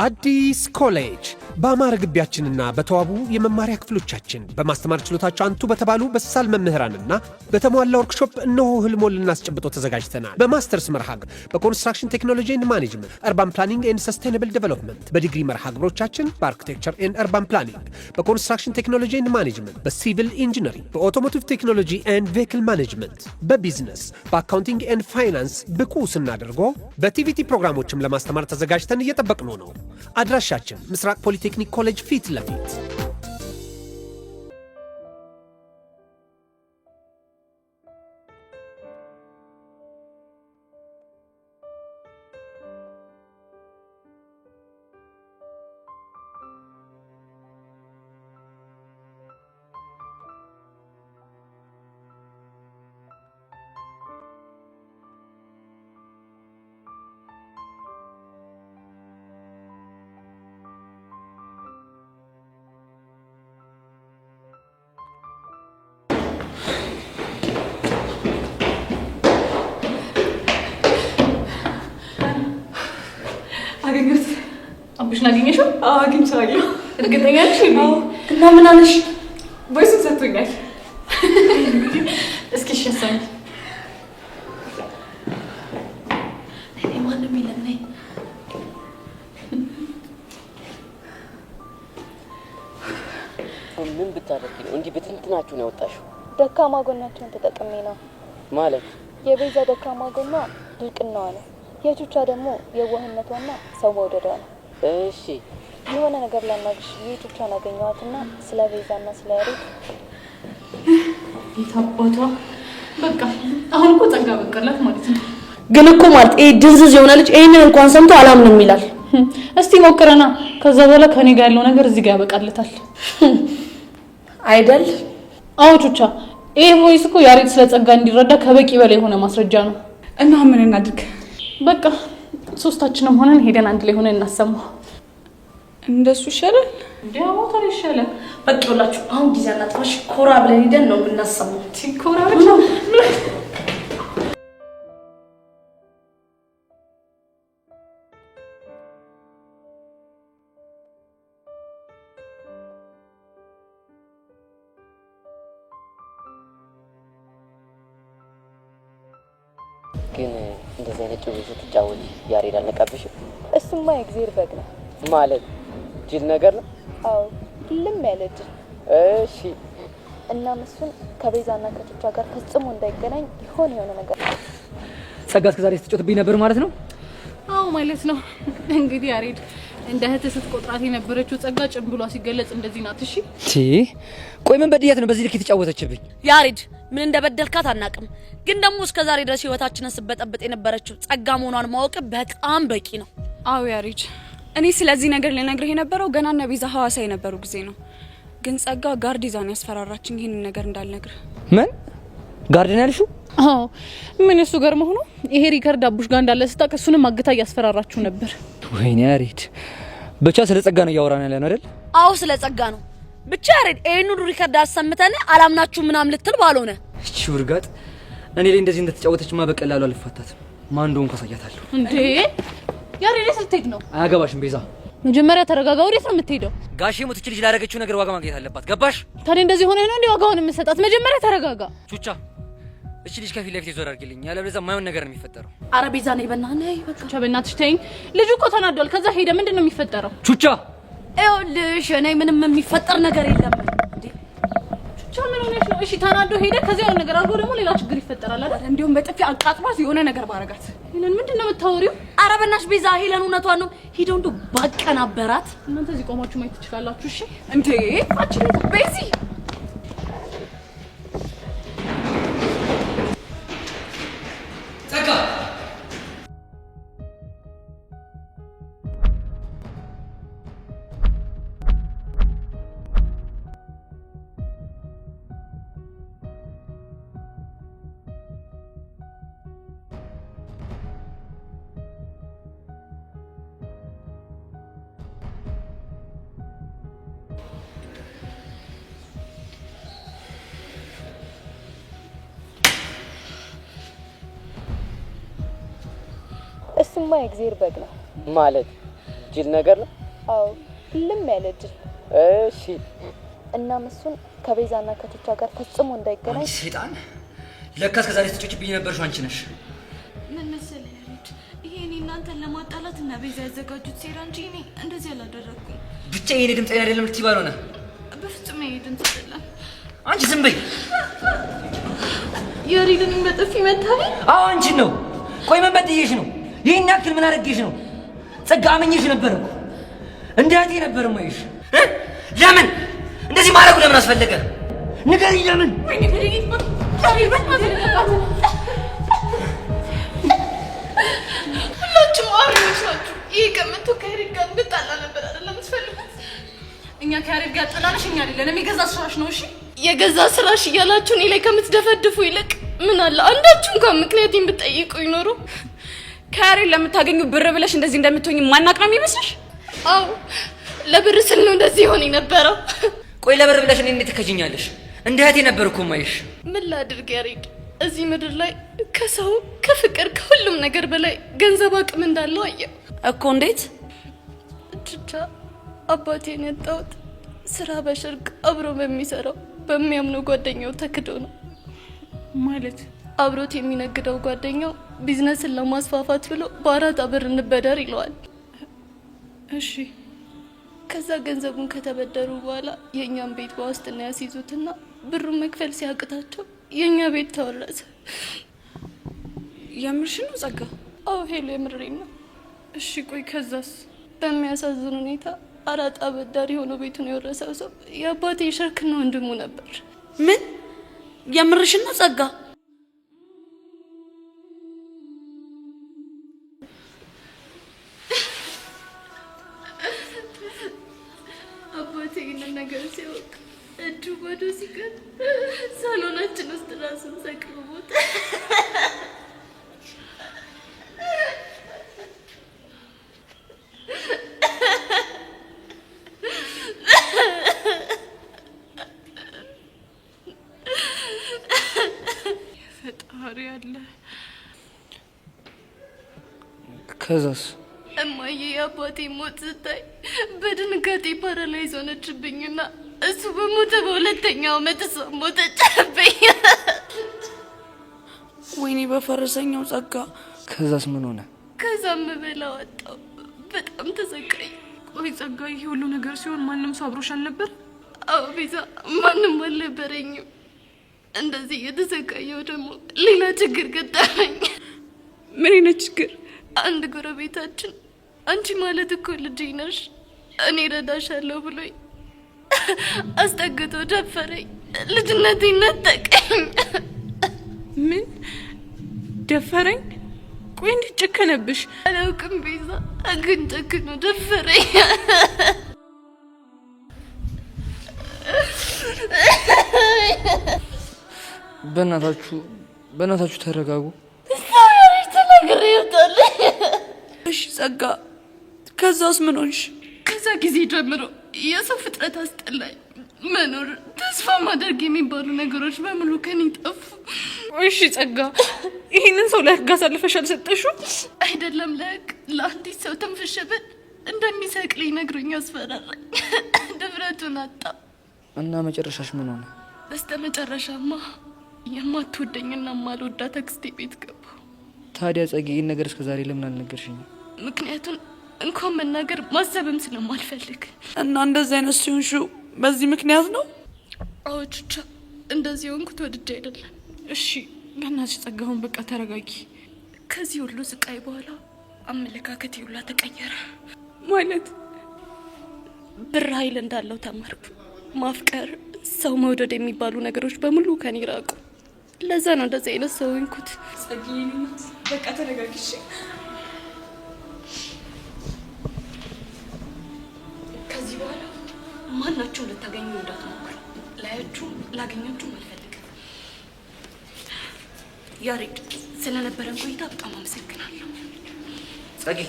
አዲስ ኮሌጅ በአማረ ግቢያችንና በተዋቡ የመማሪያ ክፍሎቻችን በማስተማር ችሎታቸው አንቱ በተባሉ በሳል መምህራንና በተሟላ ወርክሾፕ እነሆ ህልሞን ልናስጨብጦ ተዘጋጅተናል። በማስተርስ መርሃ ግብር በኮንስትራክሽን ቴክኖሎጂ ኤንድ ማኔጅመንት፣ አርባን ፕላኒንግ ኤንድ ሰስቴናብል ዴቨሎፕመንት፣ በዲግሪ መርሃ ግብሮቻችን በአርኪቴክቸር ኤንድ አርባን ፕላኒንግ፣ በኮንስትራክሽን ቴክኖሎጂ ኤንድ ማኔጅመንት፣ በሲቪል ኢንጂነሪንግ፣ በኦቶሞቲቭ ቴክኖሎጂ ኤንድ ቬሂክል ማኔጅመንት፣ በቢዝነስ፣ በአካውንቲንግ ኤንድ ፋይናንስ ብቁ ስናደርጎ በቲቪቲ ፕሮግራሞችም ለማስተማር ተዘጋጅተን እየጠበቅነው ነው። አድራሻችን ምስራቅ ፖሊቴክኒክ ኮሌጅ ፊት ለፊት። አገኘሁት። አብሽን አገኘሽው? አዎ አግኝቼዋለሁ። እርግጠኛ ነሽ? አዎ። እና ምን አለሽ? ቮይሱን ሰጥቶኛል። እስኪ ሸሳኝ። እኔ ማንም የለም ነኝ። ምን ብታረቂ ነው እንዲህ በትንትናችሁን ያወጣሽው? ደካማ ጎናቸውን ተጠቅሜ ነው። ማለት የቤዛ ደካማ ጎኗ ድርቅናዋ ነው። የቹቻ ደግሞ የዋህነቷና ሰው መውደዷ ነው። እሺ የሆነ ነገር ላናግርሽ የቹቻን አገኘኋትና ስለ ቤዛና ስለ ያሬድ የታባቷ በቃ አሁን እኮ ጸጋ በቀላት ማለት ነው። ግን እኮ ማለት ድንዝዝ የሆነ ልጅ ይሄንን እንኳን ሰምቶ አላምንም ይላል። እስቲ ሞክረና ከዛ በኋላ ከኔ ጋር ያለው ነገር እዚህ ጋር ያበቃለታል አይደል? አዎ ቹቻ፣ ይሄ ቮይስ እኮ ያሬድ ስለ ጸጋ እንዲረዳ ከበቂ በላይ የሆነ ማስረጃ ነው። እና ምን እናድርግ? በቃ ሶስታችንም ሆነን ሄደን አንድ ላይ ሆነን እናሰማው። እንደሱ ይሻላል። እንዴው ታዲያ ይሻላል። በቃ ይኸውላችሁ አሁን ጊዜ አናጥፋሽ፣ ኮራ ብለን ሄደን ነው የምናሰማው። ኮራ ብለን ግን እንደዚህ አይነት ጭውውት ስትጫወት ያሬድ አልነቃብሽም? እሱማ የእግዚአብሔር በግ ነው ማለት ጅል ነገር ነው። አዎ ልም ያለ ጅል። እሺ እና እሱን ከቤዛና ከቹቻ ጋር ፈጽሞ እንዳይገናኝ የሆነ ነገር ጸጋ እስከ ዛሬ ስትጮትብኝ ነበር ማለት ነው? አዎ ማለት ነው። እንግዲህ ያሬድ እንደ እህት ስትቆጥራት የነበረችው ጸጋ ጭንብሏ ሲገለጽ እንደዚህ ናት። እሺ ቆይ ምን በድያት ነው በዚህ ልክ የተጫወተችብኝ? ያሬድ ምን እንደበደልካት አናቅም፣ ግን ደግሞ እስከ ዛሬ ድረስ ህይወታችንን ስበጠበጥ የነበረችው ጸጋ መሆኗን ማወቅ በጣም በቂ ነው። አዎ ያሬድ፣ እኔ ስለዚህ ነገር ልነግርህ የነበረው ገና እነ ቤዛ ሐዋሳ የነበሩ ጊዜ ነው። ግን ጸጋ ጋርድ ይዛን ያስፈራራችኝ ይሄንን ነገር እንዳልነግርህ። ምን ጋርድን ያልሽው? አዎ ምን እሱ ገርሞ ሆኖ ይሄ ሪከርድ አቡሽ ጋር እንዳለ ስታውቅ እሱንም አግታ እያስፈራራችሁ ነበር። ወይኔ ያሬድ፣ ብቻ ስለ ጸጋ ነው እያወራን ያለ ነው አይደል? አዎ ስለ ጸጋ ነው። ብቻ ያሬድ ይሄን ሁሉ ሪከርድ አሰምተን አላምናችሁ ምናም ልትል ባልሆነ እቺ ውርጋጥ እኔ ላይ እንደዚህ እንደተጫወተችማ በቀላሉ አልፋታትም። ማን እንደሆነ ካሳያታለሁ። እንዴ ያሬድ ስትሄድ ነው? አያገባሽም ቤዛ። መጀመሪያ ተረጋጋ። ወዴት ነው የምትሄደው? ጋሼ ሞት እቺ ልጅ ላደረገችው ነገር ዋጋ ማግኘት አለባት። ገባሽ? ታዲያ እንደዚህ ሆነ ነው እንዴ ዋጋውን የምትሰጣት? መጀመሪያ ተረጋጋ። ቹቻ እቺ ልጅ ከፊት ለፊት ዞር አድርጊልኝ፣ ያለበለዚያ ማይሆን ነገር ነው የሚፈጠረው። አረ ቤዛ ነኝ በእናትህ በቃ ቹቻ በእናትሽ ተይኝ። ልጁ እኮ ተናዷል። ከዛ ሄደ ምንድነው የሚፈጠረው? ቹቻ ይኸውልሽ እኔ ምንም የሚፈጠር ነገር የለም። እንዴ ቹቻ ምን ሆነሽ ነው? እሺ ተናዶ ሄደ። ከዛ የሆነ ነገር አድርጎ ደግሞ ሌላ ችግር ይፈጠራል አይደል? እንዲሁም በጥፊ አቃጥሏት የሆነ ነገር ባረጋት። ሄለን ምንድነው የምታወሪው? አረ በእናትሽ ቤዛ ሄለን እውነቷን ነው። ሄደው እንደው ባቀናበራት። እናንተ እዚህ ቆማችሁ ማየት ትችላላችሁ። እሺ እንዴ አቺ ቤዚ ጸጋ እሱማ የእግዚአብሔር በግ ነው ማለት ጅል ነገር ነው። አዎ ልም ያለ ጅል። እሺ እናም እሱን ከቤዛና ከትቻ ጋር ፈጽሞ እንዳይገናኝ። አንቺ ሰይጣን ለካስ ከዛሬ ስትጮችብኝ ነበርሽ አንቺ ነሽ። ምን መሰለህ ያሬድ፣ ይሄ እኔ እናንተን ለማጣላት እና ቤዛ ያዘጋጁት ሴራ እንጂ እኔ እንደዚህ አላደረኩም። ብቻ የኔ ድምፅ አይደለም ልትይ ባልሆነ። በፍጹም የኔ ድምፅ አይደለም። አንቺ ዝም በይ። ያሬድን በጥፊ መታኝ። አዎ አንቺን ነው። ቆይ ምን በድዬሽ ነው? ይሄን ያክል ምን አደረግሽ ነው? ጸጋ አመኘሽ ነበር እኮ እንደ እህቴ ነበር የማይሽ። ለምን እንደዚህ ማድረጉ ለምን አስፈለገ? ንገሪኝ ለምን? ሁላችሁም አውሬዎች ናችሁ። ይሄ ቀመቶ ከያሬድ ጋር እንድጣላ ነበር አይደለም የምትፈልጉት? እኛ ከያሬድ ጋር ጠላንሽ እኛ አይደለንም፣ የገዛ ስራሽ ነው። እሺ የገዛ ስራሽ እያላችሁ እኔ ላይ ከምትደፈድፉ ይልቅ ምን አለ አንዳችሁ እንኳን ምክንያቴን ብትጠይቁ ይኖሩ። ከያሬድ ለምታገኙ ብር ብለሽ እንደዚህ እንደምትሆኝ ማናቅ ነው የሚመስልሽ? አዎ ለብር ስል ነው እንደዚህ ሆነ የነበረው። ቆይ ለብር ብለሽ እኔ እንዴት ትከጂኛለሽ? እንደ እህቴ ነበር እኮ የማይሽ። ምን ላድርግ ያሬድ፣ እዚህ ምድር ላይ ከሰው ከፍቅር ከሁሉም ነገር በላይ ገንዘብ አቅም እንዳለው አየሁ እኮ። እንዴት? ብቻ አባቴን ያጣሁት ስራ በሽርቅ አብሮ በሚሰራው በሚያምነው ጓደኛው ተክዶ ነው። ማለት አብሮት የሚነግደው ጓደኛው ቢዝነስን ለማስፋፋት ብሎ በአራጣ ብር እንበደር ይለዋል። እሺ ከዛ ገንዘቡን ከተበደሩ በኋላ የእኛን ቤት በዋስትና ያስይዙትና ብሩን መክፈል ሲያቅታቸው የእኛ ቤት ተወረሰ። የምርሽ ነው ጸጋ? አዎ ሄሎ የምሬን ነው። እሺ ቆይ ከዛስ? በሚያሳዝን ሁኔታ አራጣ በዳሪ ሆኖ ቤቱን የወረሰው ሰው የአባቴ ሸርክና ወንድሙ ነበር። ምን? የምርሽን ነው ጸጋ? አባቴ ይህንን ነገር ሲያውቅ እጁ ባዶ ሲቀር ሳሎናችን ውስጥ ራሱን ሰቅሎ ሞተ። ፈጣሪ አለ። ከዛስ? እማዬ የአባቴ ሞት ስታይ በድንጋጤ ፓራላይዝ ሆነችብኝና እሱ በሞተ በሁለተኛው ዓመት እሷ ሞተችብኝ። ወይኔ በፈረሰኛው ጸጋ። ከዛስ ምን ሆነ? ከዛም በላ ወጣው። በጣም ተሰቃይ። ቆይ ጸጋ፣ ይሄ ሁሉ ነገር ሲሆን ማንም ሰው አብሮሽ አልነበር? አዎ ቤዛ፣ ማንም አልነበረኝም። እንደዚህ የተሰቃየው ደግሞ ሌላ ችግር ገጠመኝ። ምን አይነት ችግር? አንድ ጎረቤታችን አንቺ ማለት እኮ ልጄ ነሽ፣ እኔ እረዳሻለሁ ብሎኝ አስጠግቶ ደፈረኝ። ልጅነቴን ነጠቀኝ። ምን ደፈረኝ? ቆይ እንዴት ጨከነብሽ? አላውቅም ቤዛ፣ ግን ጨክኖ ደፈረኝ። በእናታችሁ ተረጋጉ። ተናግሬ ይወጣል። እሺ ጸጋ፣ ከዛስ ምን ሆንሽ? ከዛ ጊዜ ጀምሮ የሰው ፍጥረት አስጠላኝ። መኖር፣ ተስፋ ማድረግ የሚባሉ ነገሮች በሙሉ ከኔ ጠፉ። እሺ ጸጋ፣ ይሄንን ሰው ለህግ አሳልፈሽ አልሰጠሽው? አይደለም ለህግ፣ ለአንዲት ሰው ትንፍሽበት እንደሚሰቅለኝ ነግሮኝ አስፈራራኝ። ድፍረቱን አጣ እና መጨረሻሽ ምን ሆነ? በስተመጨረሻማ የማትወደኝና የማልወዳት አክስቴ ቤት ገባሁ። ታዲያ ጸጊ፣ ይህን ነገር እስከዛሬ ለምን አልነገርሽኝም? ምክንያቱም እንኳን መናገር ማሰብም ስለማልፈልግ። እና እንደዚህ አይነት ሲሆንሹ በዚህ ምክንያት ነው? አዎ ቹቻ፣ እንደዚህ ሆንኩት ወድጄ አይደለም። እሺ በእናትሽ ጸጋሁን በቃ ተረጋጊ። ከዚህ ሁሉ ስቃይ በኋላ አመለካከቴ ሁላ ተቀየረ። ማለት ብር ኃይል እንዳለው ተማርኩ። ማፍቀር፣ ሰው መውደድ የሚባሉ ነገሮች በሙሉ ከኔ ራቁ። ለዛ ነው እንደዚህ አይነት ሰው ሆንኩት። ጸጋዬ በቃ ተረጋጊ። ከዚህ በኋላ ማናችሁ ልታገኙ እንዳትሞክሩ። ላያችሁ ላገኛችሁ አልፈልግም። ያሬድ፣ ስለነበረን ቆይታ በጣም አመሰግናለሁ። ጸጊ፣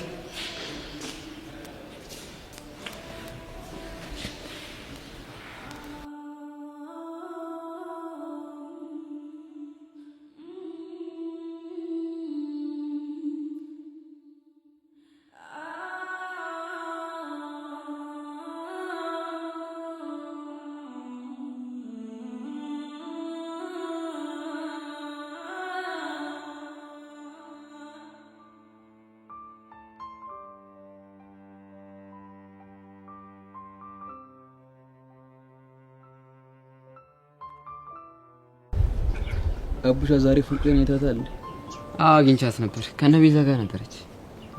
አቡሻ ዛሬ ፎንቄን አይታታል? አግኝቻት ነበር። ከነቤዛ ጋር ነበረች።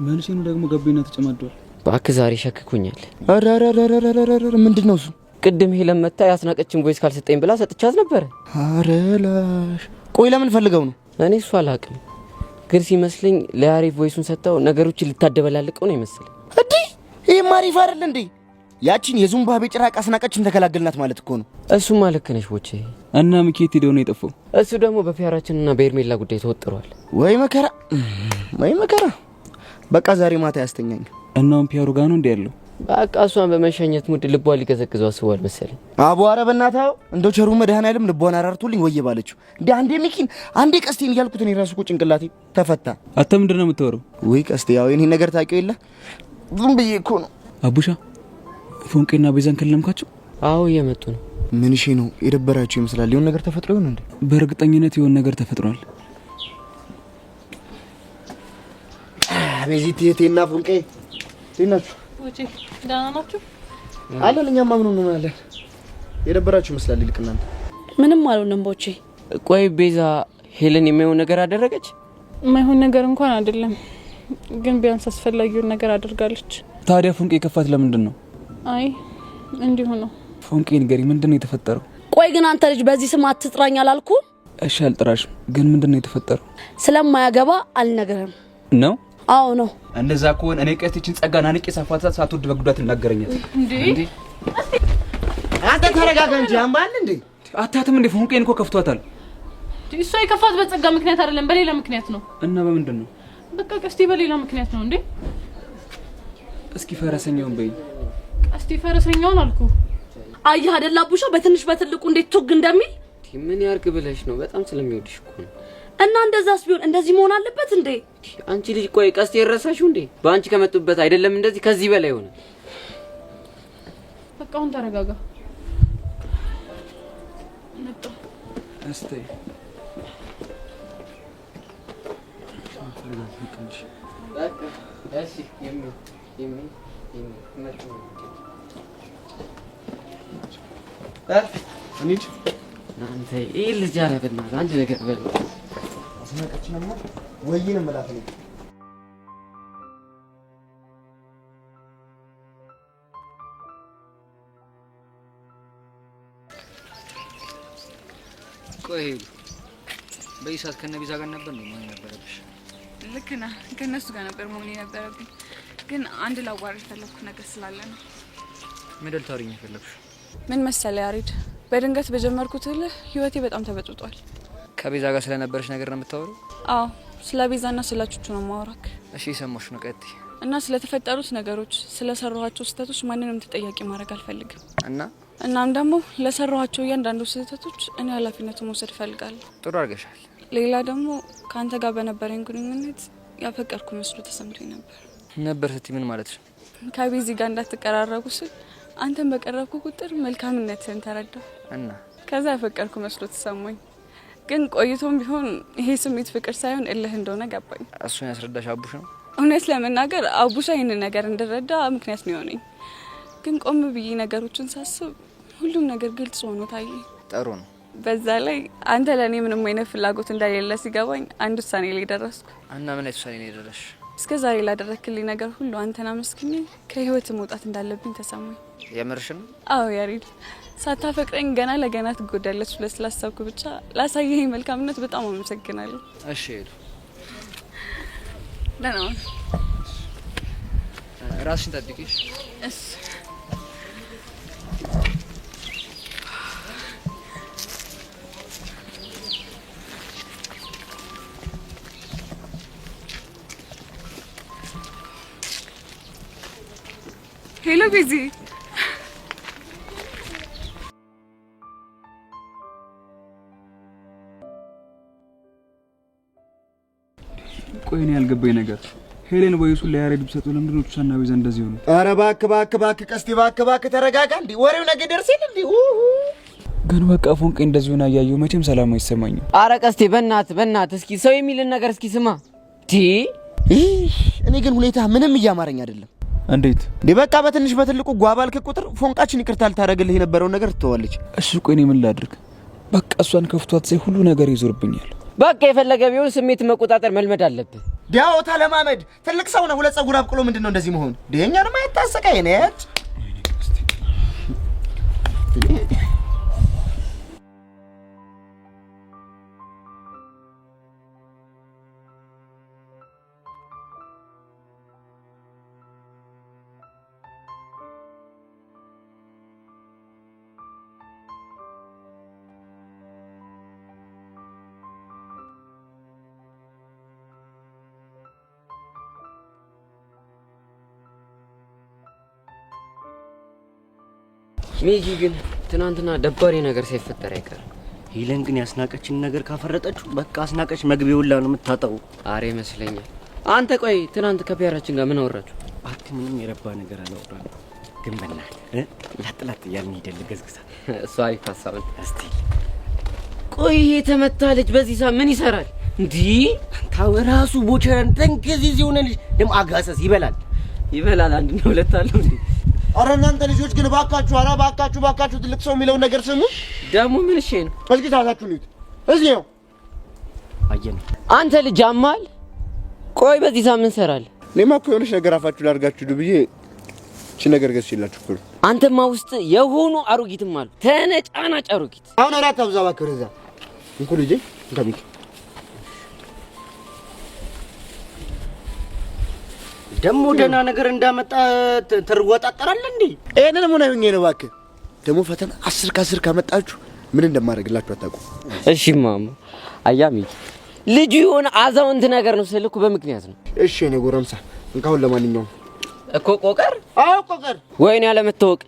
መልሴ ነው ደግሞ ገቤና ተጨማዷል። እባክህ ዛሬ ሸክኩኛል። አራራራራራራ ምንድነው እሱ? ቅድም ሄለን መታ ያስናቀችን ቮይስ ካልሰጠኝ ብላ ሰጥቻት ነበር። አረላሽ ቆይ ለምን ፈልገው ነው? እኔ እሱ አላውቅም፣ ግን ሲመስለኝ ለያሬ ቮይሱን ሰጣው ነገሮችን ልታደበላልቀው ነው ይመስለኝ። እንዴ ይሄ ማሪፍ አይደል እንዴ? ያቺን የዙምባቤ ጭራቅ አስናቀችን ተከላገልናት ማለት እኮ ነው። እሱማ ልክ ነሽ ቦቼ። እና ምኬት ሄደው ነው የጠፋው? እሱ ደግሞ በፒያራችንና በኤርሜላ ጉዳይ ተወጥሯል። ወይ መከራ ወይ መከራ። በቃ ዛሬ ማታ ያስተኛኝ። እናም ፒያሩ ጋር ነው እንዴ ያለው? በቃ እሷን በመሸኘት ሙድ ልቧ ሊገዘግዘው አስቧል መሰለኝ። አቧረ በእናታው እንደው ቸሩ መድኃኔዓለም ልቧን አራርቶልኝ ወየ ባለችው እንዴ አንዴ ሚኪን አንዴ ቀስቴን እያልኩት እኔ ራሱ እኮ ጭንቅላቴ ተፈታ። አንተ ምንድነው የምትወረው? ወይ ቀስቴ ያው የኔ ነገር ታውቂው የለ ዝም ብዬ እኮ ነው። አቡሻ ፎንቄና ቤዛን ከለምካቸው? አዎ እየመጡ ነው። ምን እሺ ነው የደበራችሁ ይመስላል። የሆነ ነገር ተፈጥሮ ይሆን እንዴ? በእርግጠኝነት የሆነ ነገር ተፈጥሯል። ቤዚት የቴና ፎንቄ ሲናችሁ ወጪ ደህና ናችሁ? አለን እኛማ ምን ነው አለን። የደበራችሁ ይመስላል። ይልቅ እናንተ ምንም አልሆነም ቦቼ። ቆይ ቤዛ ሄለን የማይሆን ነገር አደረገች? የማይሆን ነገር እንኳን አይደለም፣ ግን ቢያንስ አስፈላጊውን ነገር አድርጋለች። ታዲያ ፎንቄ ከፋት ለምንድን ነው? አይ እንዲሁ ነው። ፎንቄ ንገሪ፣ ምንድነው የተፈጠረው? ቆይ ግን አንተ ልጅ በዚህ ስም አትጥራኝ አላልኩ? እሺ አልጥራሽም፣ ግን ምንድነው የተፈጠረው? ስለማያገባ አልነግርህም ነው? አዎ ነው። እንደዛ ከሆነ እኔ ቀስቲችን ጸጋና ንቄ ሳፋታት ሳትወድ በጉዳት እናገረኛት እንዴ? አንተ ተረጋጋ እንጂ አምባል እንዴ? አታትም እንዴ? ፎንቄን እኮ ከፍቷታል። እሷ የከፋት በጸጋ ምክንያት አይደለም፣ በሌላ ምክንያት ነው። እና በምንድን ነው? በቃ ቀስቲ በሌላ ምክንያት ነው እንዴ? እስኪ ፈረሰኛውን በይ። ቀስቲ ፈረሰኛውን አልኩ። አየህ አይደል አቡሻ በትንሽ በትልቁ እንዴት ቱግ እንደሚል። ምን ያርግ ብለሽ ነው? በጣም ስለሚወድሽ እኮ ነው። እና እንደዛስ ቢሆን እንደዚህ መሆን አለበት እንዴ? አንቺ ልጅ ቆይ ቀስቴ ረሳሽው እንዴ? በአንቺ ከመጡበት አይደለም እንደዚህ ከዚህ በላይ ሆነ። በቃ አሁን ተረጋጋ። መጣ እስቲ እሺ እንዴ አንተ ይሄ ልጅ አረበና አንድ ነገር በል። አስናቀችንማ ወይንም መላክ ነው። ቆይ በይሳት ከነቢዛ ጋር ነበር ነው ማለት ነበረብሽ? ልክ ነህ። ከነሱ ጋር ነበር መሆን የነበረብኝ፣ ግን አንድ ላዋራ የፈለኩት ነገር ስላለ ነው። ምን ታውሪኝ የፈለግሽ? ምን መሰለህ ያሬድ፣ በድንገት በጀመርኩት ህይወቴ በጣም ተበጥጧል። ከቤዛ ጋር ስለነበረሽ ነገር ነው የምታወሪው? አዎ ስለ ቤዛና ስለ ቹቹ ነው ማውራክ። እሺ ሰማሽ ነው ቀጥይ። እና ስለተፈጠሩት ነገሮች ስለሰራኋቸው ስህተቶች ማንንም ተጠያቂ ማድረግ አልፈልግም። እናም ደግሞ ለሰራኋቸው እያንዳንዱ ስህተቶች እኔ ኃላፊነቱን መውሰድ እፈልጋለሁ። ጥሩ አድርገሻል። ሌላ ደግሞ ከአንተ ጋር በነበረኝ ግንኙነት ያፈቀርኩ መስሎ ተሰምቶኝ ነበር ስትይ ምን ማለት ነው? ከቤዚ ጋር እንዳትቀራረቡ ስል አንተን በቀረብኩ ቁጥር መልካምነትን ተረዳሁ እና ከዛ ያፈቀርኩ መስሎ ተሰማኝ። ግን ቆይቶም ቢሆን ይሄ ስሜት ፍቅር ሳይሆን እልህ እንደሆነ ገባኝ። እሱን ያስረዳሽ አቡሽ ነው? እውነት ለመናገር አቡሻ ይህንን ነገር እንድረዳ ምክንያት ነው የሆነኝ። ግን ቆም ብዬ ነገሮችን ሳስብ ሁሉም ነገር ግልጽ ሆኖ ታየኝ። ጥሩ ነው። በዛ ላይ አንተ ለእኔ ምንም አይነት ፍላጎት እንደሌለ ሲገባኝ አንድ ውሳኔ ላይ ደረስኩ። እና ምን አይነት ውሳኔ ላይ ደረስሽ? እስከ ዛሬ ላደረክልኝ ነገር ሁሉ አንተን አመስግኜ ከህይወት መውጣት እንዳለብኝ ተሰማኝ። የምርሽ ነው? አዎ ያሬድ፣ ሳታፈቅረኝ ገና ለገና ትጎዳለች ብለህ ስላሰብኩ ብቻ ላሳየኸኝ መልካምነት በጣም አመሰግናለሁ። እሺ ሄዱ። ደህና ሁን። ራስሽን ጠብቂሽ። እሺ ሄሎ ቤዚ። ቆይ እኔ ያልገባኝ ነገር ሄሌን ወይሱን ለያሬድ ብሰጠው ለምንድን ነው ቹቻና ቤዛ እንደዚህ ሆነ? ኧረ እባክህ ቀስቲ እባክህ ተረጋጋ። እንዴ ወሬው ነገ ደርሰኝ እንዴ? ግን በቃ ፎንቄ እንደዚህ ሆነ ያያየው መቼም ሰላም አይሰማኝም። አረ ቀስቴ በእናትህ እስኪ ሰው የሚልን ነገር እስኪ ስማ። እኔ ግን ሁኔታ ምንም እያማረኝ አይደለም። እንዴት እንዴ? በቃ በትንሽ በትልቁ ጓባልክ ቁጥር ፎንቃችን ይቅርታ ልታደርግልህ የነበረውን ነገር ትተዋለች። እሺ ቆይ እኔ ምን ላድርግ? በቃ እሷን ከፍቷት ሳይ ሁሉ ነገር ይዞርብኛል። በቃ የፈለገ ቢሆን ስሜት መቆጣጠር መልመድ አለብህ። ዲያው ተለማመድ። ትልቅ ሰው ነው። ሁለት ጸጉር አብቅሎ ምንድነው እንደዚህ መሆን? ደኛንም አይታሰቀኝ ነች። ሚጂ ግን ትናንትና ደባሪ ነገር ሳይፈጠር አይቀርም። ሄለን ግን ያስናቀችን ነገር ካፈረጠችው በቃ አስናቀች መግቢያውላ ነው የምታጣው። አሬ ይመስለኛል። አንተ ቆይ ትናንት ከፒያራችን ጋር ምን አወራችሁ? አት ምንም የረባ ነገር አላወራንም። ግን በእናትህ ላጥላት እያልን ሄደን ገዝግዛ እሷ አሪፍ ሀሳብ ነው። እስቲ ቆይ የተመታ ልጅ በዚህ ሰዓት ምን ይሰራል እንዴ? ታው ራሱ ቦቸረን ተንከዚህ ሲሆነልሽ ደም አጋሰስ ይበላል አንድ ነው ሁለት አለው እንዴ? አረ እናንተ ልጆች ግን ባካችሁ፣ አረ ባካችሁ ትልቅ ሰው የሚለውን ነገር ስሙ። ደሙ ምን እሺ ነው? እስኪ ታዛችሁ ልጅ እዚህ ነው አየን። አንተ ልጅ አማል ቆይ በዚህ ሰዓት ምን ሰራል? እኔማ እኮ የሆነች ነገር አፋችሁ ላድርጋችሁ ብዬ እቺ ነገር ገዝቼላችሁ እኮ። አንተማ ውስጥ የሆኑ አሮጊትም አሉ፣ ተነጫናጭ አሮጊት። አሁን አራት አብዛ ባከረ እዛ እንኩ ልጅ እንካቢክ ደሞ ደና ነገር እንዳመጣ ትርወጣጣራለህ እንዴ? እኔን ምን አይሆኝ ነው እባክህ። ደሞ ፈተና 10 ከ10 ካመጣችሁ ምን እንደማደርግላችሁ አታውቁ። እሺ ማማ አያሚ ልጅ የሆነ አዛውንት ነገር ነው ስልኩ በምክንያት ነው። እሺ እኔ ጎረምሳ እንካውን ለማንኛውም እኮ ቆቀር ቆቀር ወይኔ ያለመታወቅ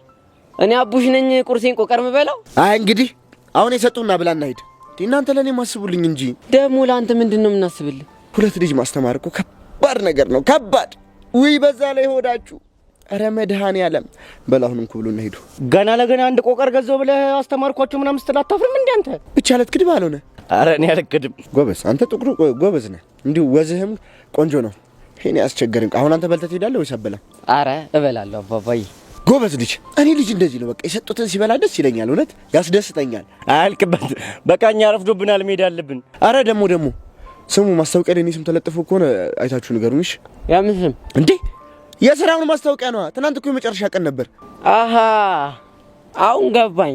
እኔ አቡሽ ነኝ ቁርሴን ቆቀር ምበላው። አይ እንግዲህ አሁን የሰጡና ብላና ሂድ። እናንተ ለኔ ማስቡልኝ እንጂ ደሞ ለአንተ ምንድነው የምናስብልህ? ሁለት ልጅ ማስተማር እኮ ከባድ ነገር ነው፣ ከባድ። ውይ በዛ ላይ ሆዳችሁ። አረ መድኃኒዓለም በላሁንም ኩብሉና ሄዱ። ገና ለገና አንድ ቆቀር ገዘው ብለህ አስተማርኳቸው ምናምን ስትል አታፍርም እንዴ አንተ? ብቻ ለትክድ ባልሆነ። አረ እኔ አልክድም። ጎበዝ አንተ ጥቁሩ ጎበዝ ነህ። እንዲሁ ወዝህም ቆንጆ ነው። እኔ አስቸገረኝ። አሁን አንተ በልተህ ትሄዳለህ ወይስ አበላም? አረ እበላለሁ አባባዬ። ጎበዝ ልጅ። እኔ ልጅ እንደዚህ ነው በቃ የሰጡትን ሲበላ ደስ ይለኛል። እውነት ያስደስተኛል። አያልቅበት። በቃኛ ረፍዶብናል፣ መሄድ አለብን። አረ ደሞ ስሙ ማስታወቂያ ላይ ስም ተለጥፎ ከሆነ አይታችሁ ንገሩኝ። እሺ ያ ምን ስም እንዴ? የሥራውን ማስታወቂያ ነው። ትናንት እኮ የመጨረሻ ቀን ነበር። አሃ አሁን ገባኝ።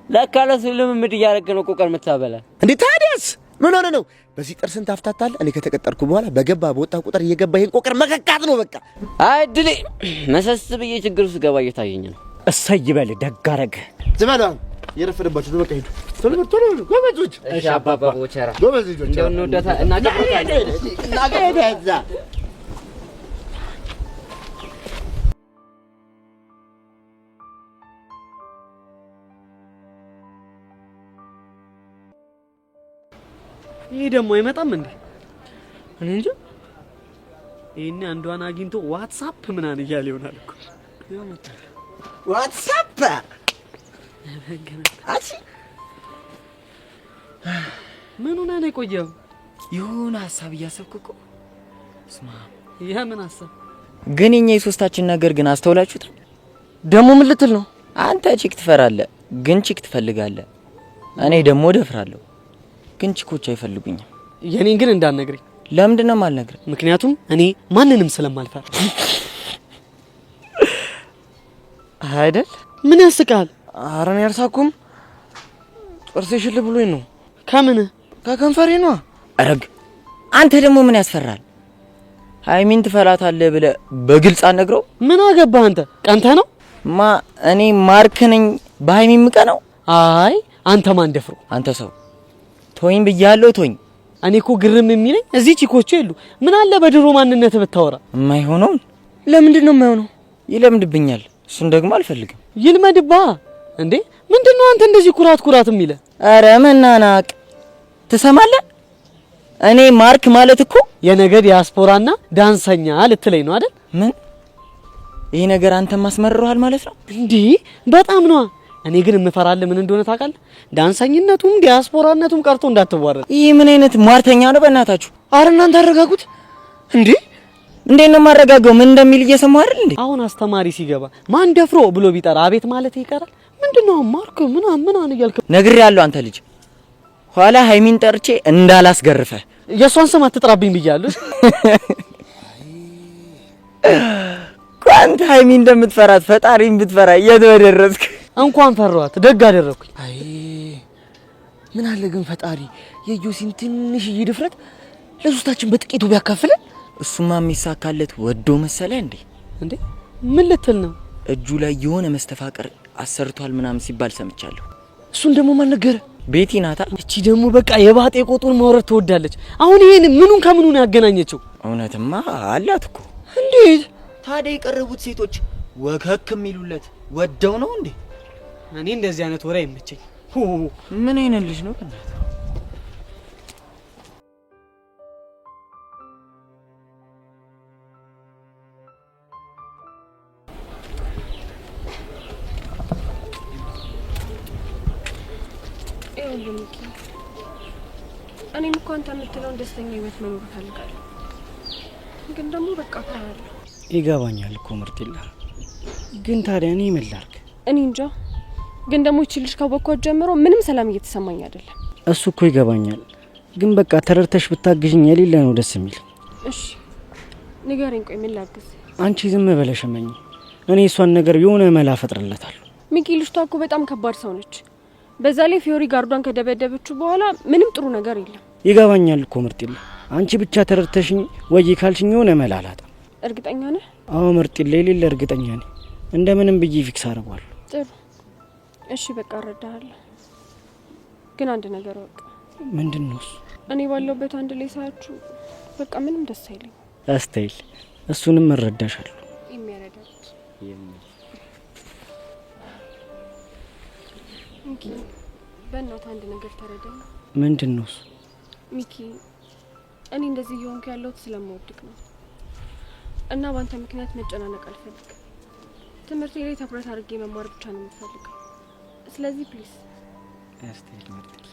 ለካ ለልምምድ እያደረገ ነው ቆቀር የምታበላ እንዴ? ታዲያስ ምን ሆነ ነው? በዚህ ጥርስን ታፍታታለህ። እኔ ከተቀጠርኩ በኋላ በገባ በወጣ ቁጥር እየገባ ይሄን ቆቀር መከካት ነው በቃ። አይ ድሌ መሰስ ብዬ ችግር ውስጥ ገባ እየታየኝ ነው። እሰይ ይበል ደግ አደረገ። ዝበላ የረፈደባችሁ በቃ ሂዱ። ቶሎ ጎበዞች። እሺ አባባ ቦቸራ ጎበዝ ልጆች እንደው እንወዳታ እናገባታለን። ይሄ ደግሞ አይመጣም እንዴ? እኔ እንጃ። ይሄን አንዷን አግኝቶ ዋትስአፕ ምናምን እያለ ይሆናል እኮ። ዋትስአፕ አቺ ምን ሆነ ነው የቆየው? የሆነ ሐሳብ እያሰብኩ እኮ። ስማ ያ ምን ሐሳብ ግን የኛ የሶስታችን ነገር ግን አስተውላችሁት? ደግሞ ምን ልትል ነው? አንተ ቺክ ትፈራለህ፣ ግን ቺክ ትፈልጋለህ። እኔ ደግሞ ደፍራለሁ፣ ግን ቺኮች አይፈልጉኝም። የኔን ግን እንዳትነግረኝ። ለምንድን ነው የማልነግርህ? ምክንያቱም እኔ ማንንም ስለማልፈራ አይደል? ምን ያስቃል? ኧረ እኔ አልሳኩም። ጥርሴ ሽል ብሎኝ ነው። ከምን? ከከንፈሬ ነው። አረግ አንተ ደግሞ ምን ያስፈራል? ሃይሚን ትፈላታለህ ብለህ በግልጽ አትነግረው? ምን አገባህ አንተ? ቀንተህ ነው? እኔ ማርክ ነኝ በሃይሚ ምቀነው? አይ አንተ ማን ደፍሮ? አንተ ሰው ቶኝ ብያለሁ፣ ቶኝ። እኔ እኮ ግርም የሚለኝ እዚህ ቺኮቹ የሉ። ምን አለ በድሮ ማንነት ብታወራ? የማይሆነው ለምንድን ነው የማይሆነው? ይለምድብኛል። እሱን ደግሞ አልፈልግም። ይልመድባ እንዴ? ምንድነው አንተ እንደዚህ ኩራት የሚለ? አረ መናናቅ ትሰማለህ? እኔ ማርክ ማለት እኮ የነገ ዲያስፖራና ዳንሰኛ ልትለኝ ነው አይደል? ምን ይሄ ነገር አንተ ማስመርሯል ማለት ነው እንዴ? በጣም ነው። እኔ ግን የምፈራልህ ምን እንደሆነ ታውቃለህ? ዳንሰኝነቱም ዲያስፖራነቱም ቀርቶ እንዳትዋረድ። ይሄ ምን አይነት ሟርተኛ ነው በእናታችሁ? አረ እናንተ አረጋጉት እንዴ! እንዴት ነው የማረጋገው? ምን እንደሚል እየሰማህ አይደል እንዴ? አሁን አስተማሪ ሲገባ ማን ደፍሮ ብሎ ቢጠራ አቤት ማለት ይቀራል? ምንድነው ማርክ ምናምን እያልክ ነግሬሃለሁ። አንተ ልጅ ኋላ ሃይሚን ጠርቼ እንዳላስገርፈ የሷን ስም አትጥራብኝ ብያለሁ። ኳንተ ሃይሚ እንደምትፈራት ፈጣሪን ብትፈራ እየተወደረስክ እንኳን ፈራኋት ደግ አደረኩኝ። አይ ምን አለ ግን ፈጣሪ የጆሲን ትንሽዬ ድፍረት ለሶስታችን በጥቂቱ ቢያካፍለን። እሱማ የሚሳካለት ወዶ መሰለ እንዴ ምን ልትል ነው? እጁ ላይ የሆነ መስተፋቅር አሰርቷል ምናምን ሲባል ሰምቻለሁ። እሱን ደግሞ ማን ነገረ? ቤቲ ናታ። እቺ ደግሞ በቃ የባጤ ቆጡን ማውረድ ትወዳለች። አሁን ይሄን ምኑን ከምኑ ነው ያገናኘችው? እውነትማ አላት እኮ። እንዴት ታዲያ የቀረቡት ሴቶች ወከክ የሚሉለት ወደው ነው እንዴ? እኔ እንደዚህ አይነት ወሬ አይመቸኝ። ምን አይነት ልጅ ነው? እኔም እኮ አንተ የምትለውን ደስተኛ ህይወት መኖር እፈልጋለሁ፣ ግን ደግሞ በቃ ፈራለሁ። ይገባኛል እኮ ምርጢላ፣ ግን ታዲያ እኔ ምን ላድርግ? እኔ እንጃ፣ ግን ደግሞ እቺ ልጅ ካወቅኳት ጀምሮ ምንም ሰላም እየተሰማኝ አይደለም። እሱ እኮ ይገባኛል፣ ግን በቃ ተረድተሽ ብታግዥኝ የሌለ ነው ደስ የሚል። እሺ ንገረኝ፣ ቆይ ምን ላግዝ? አንቺ ዝም ብለሽ እመኚ፣ እኔ እሷን ነገር የሆነ መላ ፈጥርለታለሁ። ሚኪ፣ ልጅቷ እኮ በጣም ከባድ ሰው ነች። በዛ ላይ ፊዮሪ ጋርዷን ከደበደበችው በኋላ ምንም ጥሩ ነገር የለም። ይገባኛል እኮ ምርጢላ፣ አንቺ ብቻ ተረድተሽኝ ወይ ካልሽኝ የሆነ መላ አላጣም። እርግጠኛ ነህ? አዎ ምርጢላ፣ የሌለ እርግጠኛ ነኝ። እንደምንም ብዬ ፊክስ አደርገዋለሁ። ጥሩ እሺ፣ በቃ እረዳሃለሁ። ግን አንድ ነገር ወቅ። ምንድነው እሱ? እኔ ባለውበት አንድ ላይ ሳያችሁ በቃ ምንም ደስ አይለኝ። አስተይል፣ እሱንም እረዳሻለሁ። የሚያረዳት ሚኪ፣ በእናትህ አንድ ነገር ተረዳኝ። ምንድነው እሱ? ሚኪ፣ እኔ እንደዚህ እየሆንኩ ያለሁት ስለምወድቅ ነው እና በአንተ ምክንያት መጨናነቅ አልፈልግም። ትምህርቴ ላይ ትኩረት አድርጌ መማር ብቻ ነው የምፈልገው። ስለዚህ ፕሊዝ አስተይል ምርጥ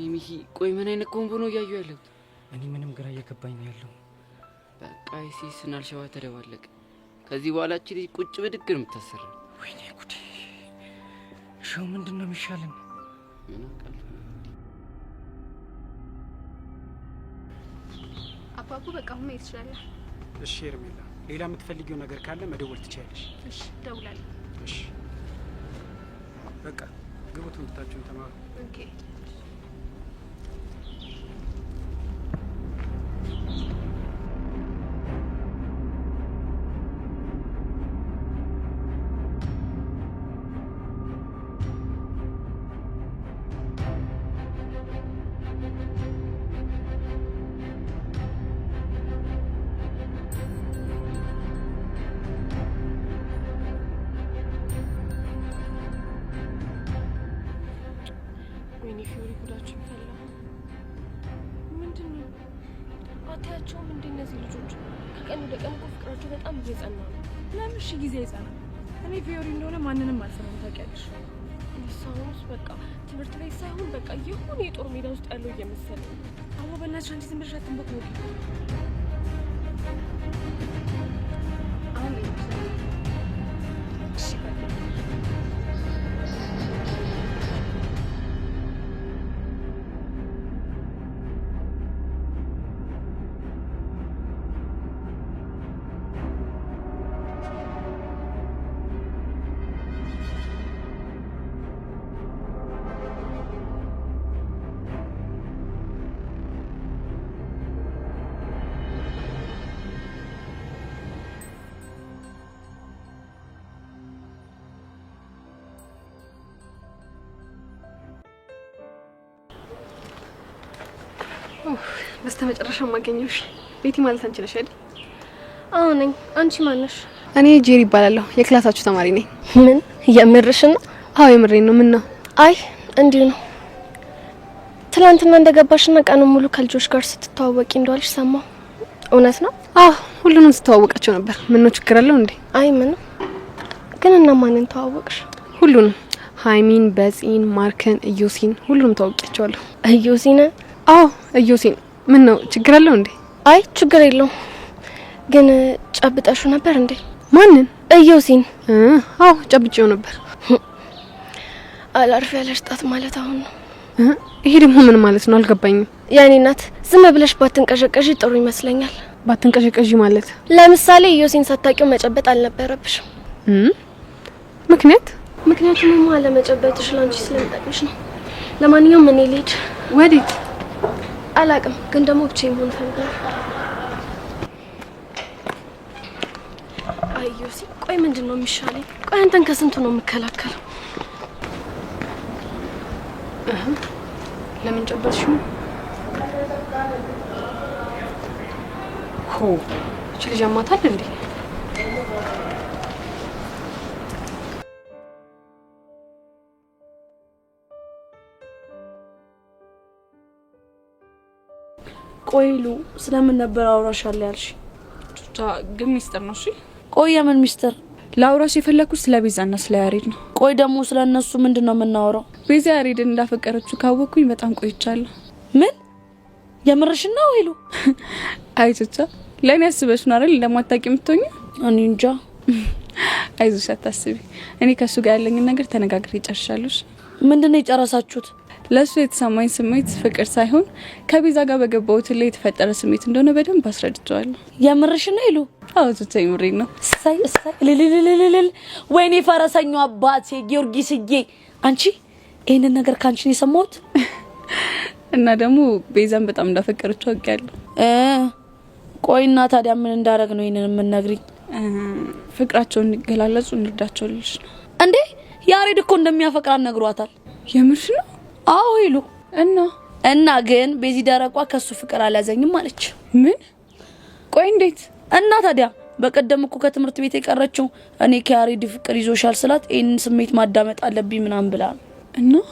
ወይኔ ሚኪ፣ ቆይ ምን አይነት ኮምቦ ነው እያዩ ያለው? እኔ ምንም ግራ እየገባኝ ነው ያለው። በቃ አይሲስና አልሸባብ ተደባለቀ። ከዚህ በኋላ እቺ ልጅ ቁጭ ብድግ ነው የምታሰራው። ወይኔ ጉዴ! ሸው ምንድነው የሚሻለን? ምን አውቃለሁ። አባቡ በቃ አሁን መሄድ ትችላለህ። እሺ ሄርሜላ፣ ሌላ የምትፈልጊው ነገር ካለ መደወል ትችያለሽ። እሺ እደውላለሁ። እሺ በቃ ግቡ፣ ትምህርታችሁን ተማሩ። ኦኬ። ወይኔ ፊዮሪ ጉዳችን ፈላ። ምንድነው? አታያቸውም እንዴ እነዚህ ልጆች? ከቀን ወደ ቀን እኮ ፍቅራቸው በጣም እየጸና ነው። ለምን እሺ ጊዜ አይጸናም? እኔ ፊዮሪ እንደሆነ ማንንም አልሰማም ታውቂያለሽ። ሳውንስ በቃ ትምህርት ቤት ሳይሆን በቃ የሆነ የጦር ሜዳ ውስጥ ያለው እየመሰለኝ። አዎ በእናትሽ አንቺ ዝም ብለሽ አትንበክበቂ። አሁን እሺ በቃ በስተመጨረሻ ማገኘሽ ቤቲ ማለት አንቺ ነሽ አይደል? አዎ ነኝ። አንቺ ማን ነሽ? እኔ ጄሪ እባላለሁ። የክላሳችሁ ተማሪ ነኝ። ምን የምርሽ ነው? አዎ የምሬን ነው። ምን ነው? አይ እንዲሁ ነው። ትላንትና እንደገባሽና ቀኑን ሙሉ ከልጆች ጋር ስትተዋወቂ እንደዋልሽ ሰማሁ። እውነት ነው? አዎ ሁሉንም ስትተዋወቃቸው ነበር። ምን ነው ችግር አለው እንዴ? አይ ምንም። ግን እና ማንን ተዋወቅሽ? ሁሉንም። ሃይሚን፣ በጺን፣ ማርከን፣ ኢዮሲን ሁሉንም ተዋወቂያቸዋለሁ። ኢዮሲን? አዎ ኢዮሲን። ምን ነው ችግር አለው እንዴ? አይ ችግር የለውም። ግን ጨብጠሹ ነበር እንዴ? ማንን? ኢዮሲን? አዎ ጨብጬው ነበር። አላርፍ ያለሽ ጣት ማለት አሁን ነው። ይሄ ደግሞ ምን ማለት ነው? አልገባኝም። ያኔ እናት ዝም ብለሽ ባትንቀዠቀዢ ጥሩ ይመስለኛል። ባትንቀዠቀዢ ማለት? ለምሳሌ ኢዮሲን ሳታውቂው መጨበጥ አልነበረብሽም። ምክንያቱም ለመጨበጥሽ ላንቺ ስለሚጠቅምሽ ነው። ለማንኛውም እኔ ልሂድ። ወዴት? አላቅም፣ ግን ደግሞ ብቻዬን መሆን ፈልጋለሁ። አይ ኢዮሲ፣ ቆይ ምንድን ነው የሚሻለኝ? ቆይ አንተን ከስንቱ ነው የምከላከለው? ለምን ጨበጥሽ? ሆ እቺ ልጅ አማታል እንዴ? ቆይሉ ስለምን ነበር አውራሻለሁ ያልሽ? ግን ሚስጥር ነው። እሺ ቆይ የምን ሚስጥር? ላውራሽ የፈለኩት ስለ ቤዛና ስለ ያሬድ ነው። ቆይ ደግሞ ስለ እነሱ ምንድነው የምናወራው? ቤዛ ያሬድን እንዳፈቀረችው ካወቅኩኝ በጣም ቆይቻለሁ። ምን የምርሽ ነው ይሉ? አይቻቻ ለኔ ያስበሽ ነው አይደል? እንደማታውቂ የምትሆኚ? እኔ እንጃ። አይዞሽ አታስቢ። እኔ ከሱ ጋር ያለኝን ነገር ተነጋግሬ ጨርሻለሁ። ምንድነው የጨረሳችሁት? ለሱ የተሰማኝ ስሜት ፍቅር ሳይሆን ከቤዛ ጋር በገባሁት ላይ የተፈጠረ ስሜት እንደሆነ በደንብ አስረድቻለሁ። የምርሽ ነው ይሉ? አዎ ተተይ ምሬ ነው። ሳይ ለለለለለ ወይኔ ፈረሰኛው አባቴ ጊዮርጊስዬ፣ አንቺ ይሄንን ነገር ካንቺ ነው የሰማሁት። እና ደግሞ ቤዛን በጣም እንዳፈቀረችው አውቃለሁ። ቆይና ታዲያ ምን እንዳረግ ነው ይሄንን የምንነግሪኝ? ፍቅራቸውን እንዲገላለጹ እንርዳቸው ልሽ ነው እንዴ? ያሬድ እኮ እንደሚያፈቅራን ነግሯታል። የምርሽ ነው? አዎ ይሉ እና ግን በዚህ ደረቋ ከሱ ፍቅር አልያዘኝም አለች። ምን? ቆይ እንዴት? እና ታዲያ በቀደም እኮ ከትምህርት ቤት የቀረችው እኔ ከያሬድ ፍቅር ይዞሻል ስላት ይሄን ስሜት ማዳመጥ አለብኝ ምናምን ብላ ነው።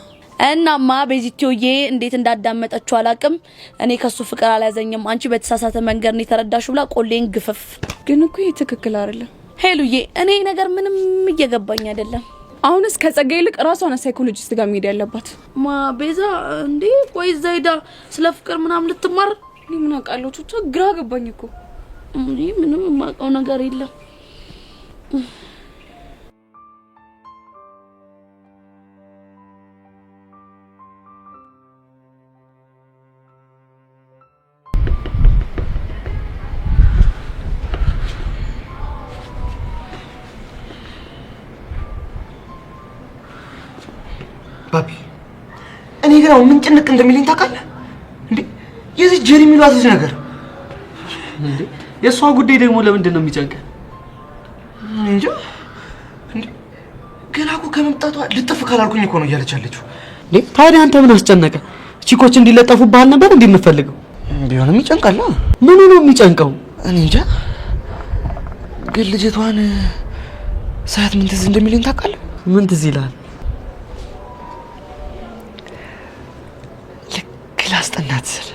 እናማ በዚህትዮዬ እንዴት እንዳዳመጠችው አላቅም። እኔ ከሱ ፍቅር አልያዘኝም አንቺ በተሳሳተ መንገድ ነው የተረዳሽው ብላ ቆሌን ግፍፍ። ግን እኮ ይሄ ትክክል አይደለም ሄሉዬ። እኔ ነገር ምንም እየገባኝ አይደለም። አሁንስ ከጸጋ ይልቅ ራሷን ሳይኮሎጂስት ጋር መሄድ ያለባት። ማ ቤዛ እንዴ ቆይ ዘይዳ ስለ ፍቅር ምናምን ልትማር እኔ ምን አውቃለሁ? ቹቻ ግራ ገባኝ እኮ። እኔ ምንም የማውቀው ነገር የለም። ባቢ እኔ ግን አሁን ምን ጭንቅ እንደሚለኝ ታውቃለህ እንዴ? የዚህ ጀሪ የሚሏት ነገር እንዴ የሷ ጉዳይ ደግሞ ለምንድን ነው የሚጨንቀን? እንጃ እንዴ ገና እኮ ከመምጣቷ ልጥፍ ካላልኩኝ እኮ ነው እያለች ያለችው። እንዴ ታዲያ አንተ ምን አስጨነቀ? ቺኮች እንዲለጠፉብሃል ነበር እንደምፈልገው? ቢሆንም ይጨንቃል። ምን ነው የሚጨንቀው? እኔ እንጃ ግን ልጅቷን ሰዓት ምን ትዝ እንደሚለኝ ታውቃለህ? ምን ትዝ ይላል? ላስጠናት ስል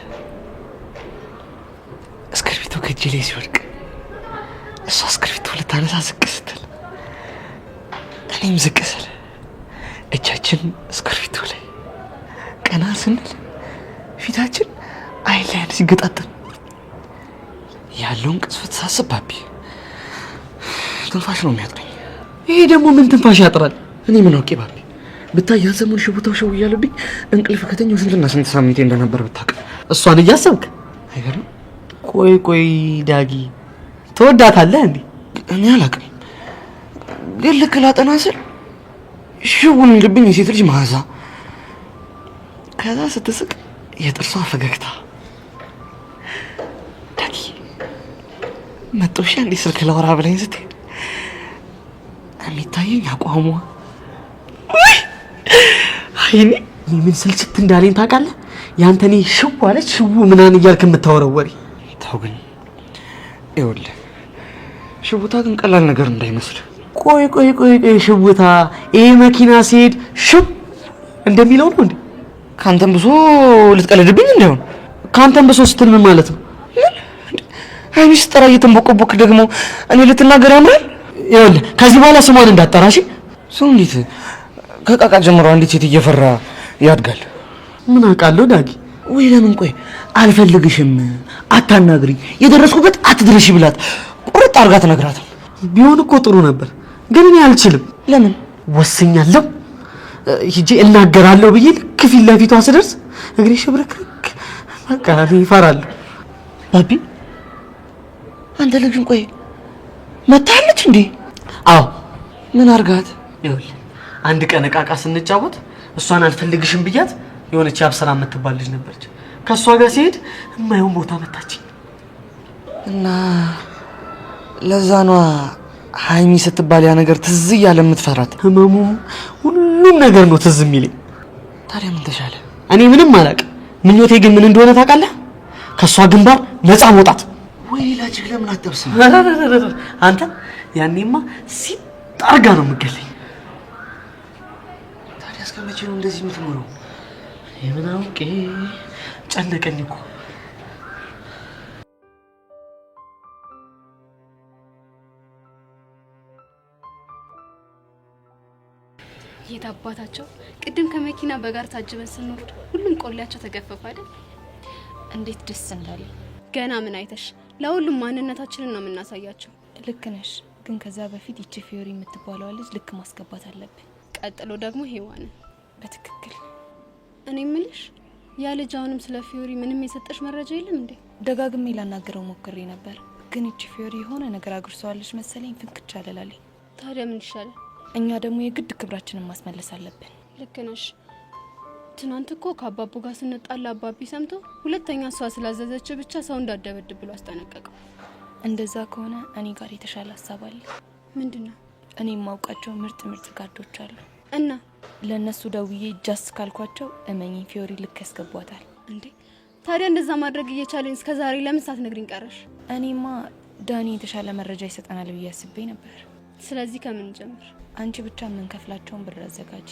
እስክርቢቶ ከእጄ ላይ ሲወድቅ እሷ እስክርቢቶ ልታነሳ ዝቅ ስትል እኔም ዝቅ ስል እጃችን እስክርቢቶ ላይ ቀና ስንል ፊታችን አይን ላይ ሲገጣጠም ያለውን ቅጽበት ሳስብ ባቢ ትንፋሽ ነው የሚያጥረኝ። ይሄ ደግሞ ምን ትንፋሽ ያጥራል? እኔ ምን አውቄ ባቢ ብታይ ያን ሰሞን ሽቦታው ሸው እያለብኝ እንቅልፍ ከተኛው ስንትና ስንት ሳምንቴ እንደነበር ብታውቅ። እሷን እያሰብክ አይገርም? ቆይ ዳጊ ትወዳታለህ እንዴ? እኔ አላውቅም፣ ግን ልክ ላጠና ስል ሽውን የሚልብኝ የሴት ልጅ መዓዛ፣ ከዛ ስትስቅ የጥርሷ ፈገግታ። ዳጊ መጦሻ እንዲህ ስልክ ላወራ ብላኝ ስትሄድ የሚታየኝ አቋሟ አይኔ ምን ስልችት እንዳለኝ ታውቃለህ? ያንተኔ ሽው አለች ሽው ምናምን እያልክ የምታወራው ወሬ ታው። ግን ይኸውልህ ሽውታ ግን ቀላል ነገር እንዳይመስል። ቆይ ሽውታ ይሄ መኪና ሲሄድ ሽው እንደሚለው ነው እንዴ? ካንተም ብሶ ልትቀልድብኝ እንደሆነ? ካንተም ብሶ ስትል ምን ማለት ነው? አይሚስ ጠራ እየተንቦቀቦክ ደግሞ እኔ ልትናገር ያምራል? ይኸውልህ ከዚህ በኋላ ስሟን እንዳጠራሽ። ሰው እንዴት ከቃቃ ጀምሮ አንዲት ሴት እየፈራ ያድጋል? ምን አውቃለሁ ዳጊ። ወይ ለምን ቆይ አልፈልግሽም፣ አታናግሪኝ፣ የደረስኩበት አትድረሺ ብላት ቁርጥ አድርጋ ትነግራት። ቢሆን እኮ ጥሩ ነበር፣ ግን እኔ አልችልም። ለምን? ወስኛለሁ። ሂጄ እናገራለሁ ብዬ ልክ ፊት ለፊቷ ስደርስ እግሬ ሽብርክርክ፣ በቃ እኔ እፈራለሁ። ባቢ አንተ ልጅን ቆይ መታለች እንዴ? አዎ። ምን አርጋት? ይኸውልህ አንድ ቀን ዕቃ ስንጫወት እሷን አልፈልግሽም ብያት የሆነች አብስራ የምትባል ልጅ ነበረች። ከእሷ ጋር ሲሄድ የማይሆን ቦታ መታችኝ እና ለዛ ነው ሀይሚ ስትባል ያ ነገር ትዝ እያለ የምትፈራት። ህመሙ ሁሉም ነገር ነው ትዝ የሚለኝ። ታዲያ ምን ተሻለ? እኔ ምንም አላውቅም። ምኞቴ ግን ምን እንደሆነ ታውቃለህ? ከእሷ ግንባር ነፃ መውጣት። ወይ ላጅግ ለምን አትጠብስም? አንተ ያኔማ ሲጣርጋ ነው የምገለኝ። ታዲያ እስከ መቼ ነው እንደዚህ የምትኖረው? የምን አውቄ ጨነቀኝ እኮ። የት አባታቸው ቅድም ከመኪና በጋር ታጅበን ስንወርድ ሁሉም ቆሌያቸው ተገፈፈ አይደል? እንዴት ደስ እንዳለ። ገና ምን አይተሽ? ለሁሉም ማንነታችንን ነው የምናሳያቸው። ልክ ነሽ፣ ግን ከዛ በፊት ይቺ ፊዮሪ የምትባለዋ ልጅ ልክ ማስገባት አለብን። ቀጥሎ ደግሞ ሄዋንን። በትክክል። እኔ ምልሽ ያ ልጅ አሁንም ስለ ፊዮሪ ምንም የሰጠሽ መረጃ የለም እንዴ? ደጋግሜ ላናገረው ሞክሬ ነበር፣ ግን ይቺ ፊዮሪ የሆነ ነገር አግርሰዋለች መሰለኝ። ፍንክች አለላለኝ። ታዲያ ምን ይሻላል? እኛ ደግሞ የግድ ክብራችንን ማስመለስ አለብን። ልክ ነሽ። ትናንት እኮ ከአባቡ ጋር ስንጣላ አባቢ ሰምቶ ሁለተኛ እሷ ስላዘዘች ብቻ ሰው እንዳደበድብ ብሎ አስጠነቀቀው። እንደዛ ከሆነ እኔ ጋር የተሻለ ሀሳብ አለ። ምንድነው? እኔ የማውቃቸው ምርጥ ጋርዶች አሉ እና ለነሱ ደውዬ ጃስ ካልኳቸው እመኝ ፊዮሪ ልክ ያስገቧታል። እንዴ ታዲያ እንደዛ ማድረግ እየቻለኝ እስከ ዛሬ ለምን ሳትነግሪኝ ቀረሽ? እኔማ ዳኒ የተሻለ መረጃ ይሰጠናል ብዬ አስቤ ነበር። ስለዚህ ከምን ጀምር? አንቺ ብቻ የምንከፍላቸውን ብር አዘጋጂ።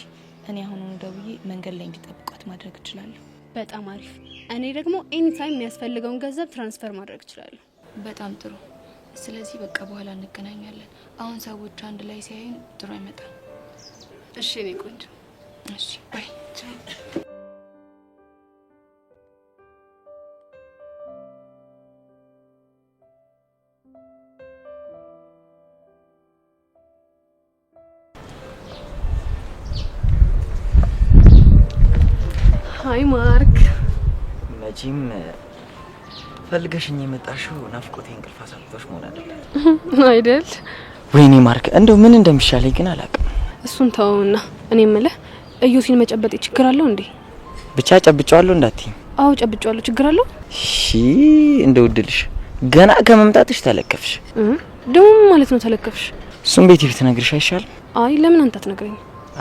እኔ አሁኑኑ ደውዬ መንገድ ላይ እንዲጠብቋት ማድረግ እችላለሁ። በጣም አሪፍ። እኔ ደግሞ ኤኒታይም የሚያስፈልገውን ገንዘብ ትራንስፈር ማድረግ እችላለሁ። በጣም ጥሩ። ስለዚህ በቃ በኋላ እንገናኛለን። አሁን ሰዎች አንድ ላይ ሲያዩን ጥሩ አይመጣም። እሺ እኔ ቆንጆ እሺ ባይ ሃይ ማርክ መቼም ፈልገሽኝ የመጣሽው ናፍቆቴ እንቅልፍ አሳጥቶሽ መሆን አይደለም አይደል? ወይኔ ማርክ እንደው ምን እንደሚሻለኝ ግን አላውቅም። እሱን ተውና እኔ የምልህ እዩሲን መጨበጥ ችግር አለው እንዴ? ብቻ ጨብጫዋለሁ እንዳትዪ። አዎ ጨብጫዋለሁ። ችግር አለው? እሺ እንደው ድልሽ ገና ከመምጣትሽ ተለከፍሽ። ደሞ ማለት ነው ተለከፍሽ? እሱም ቤት ብትነግርሽ አይሻልም? አይ ለምን አንተ አትነግረኝ?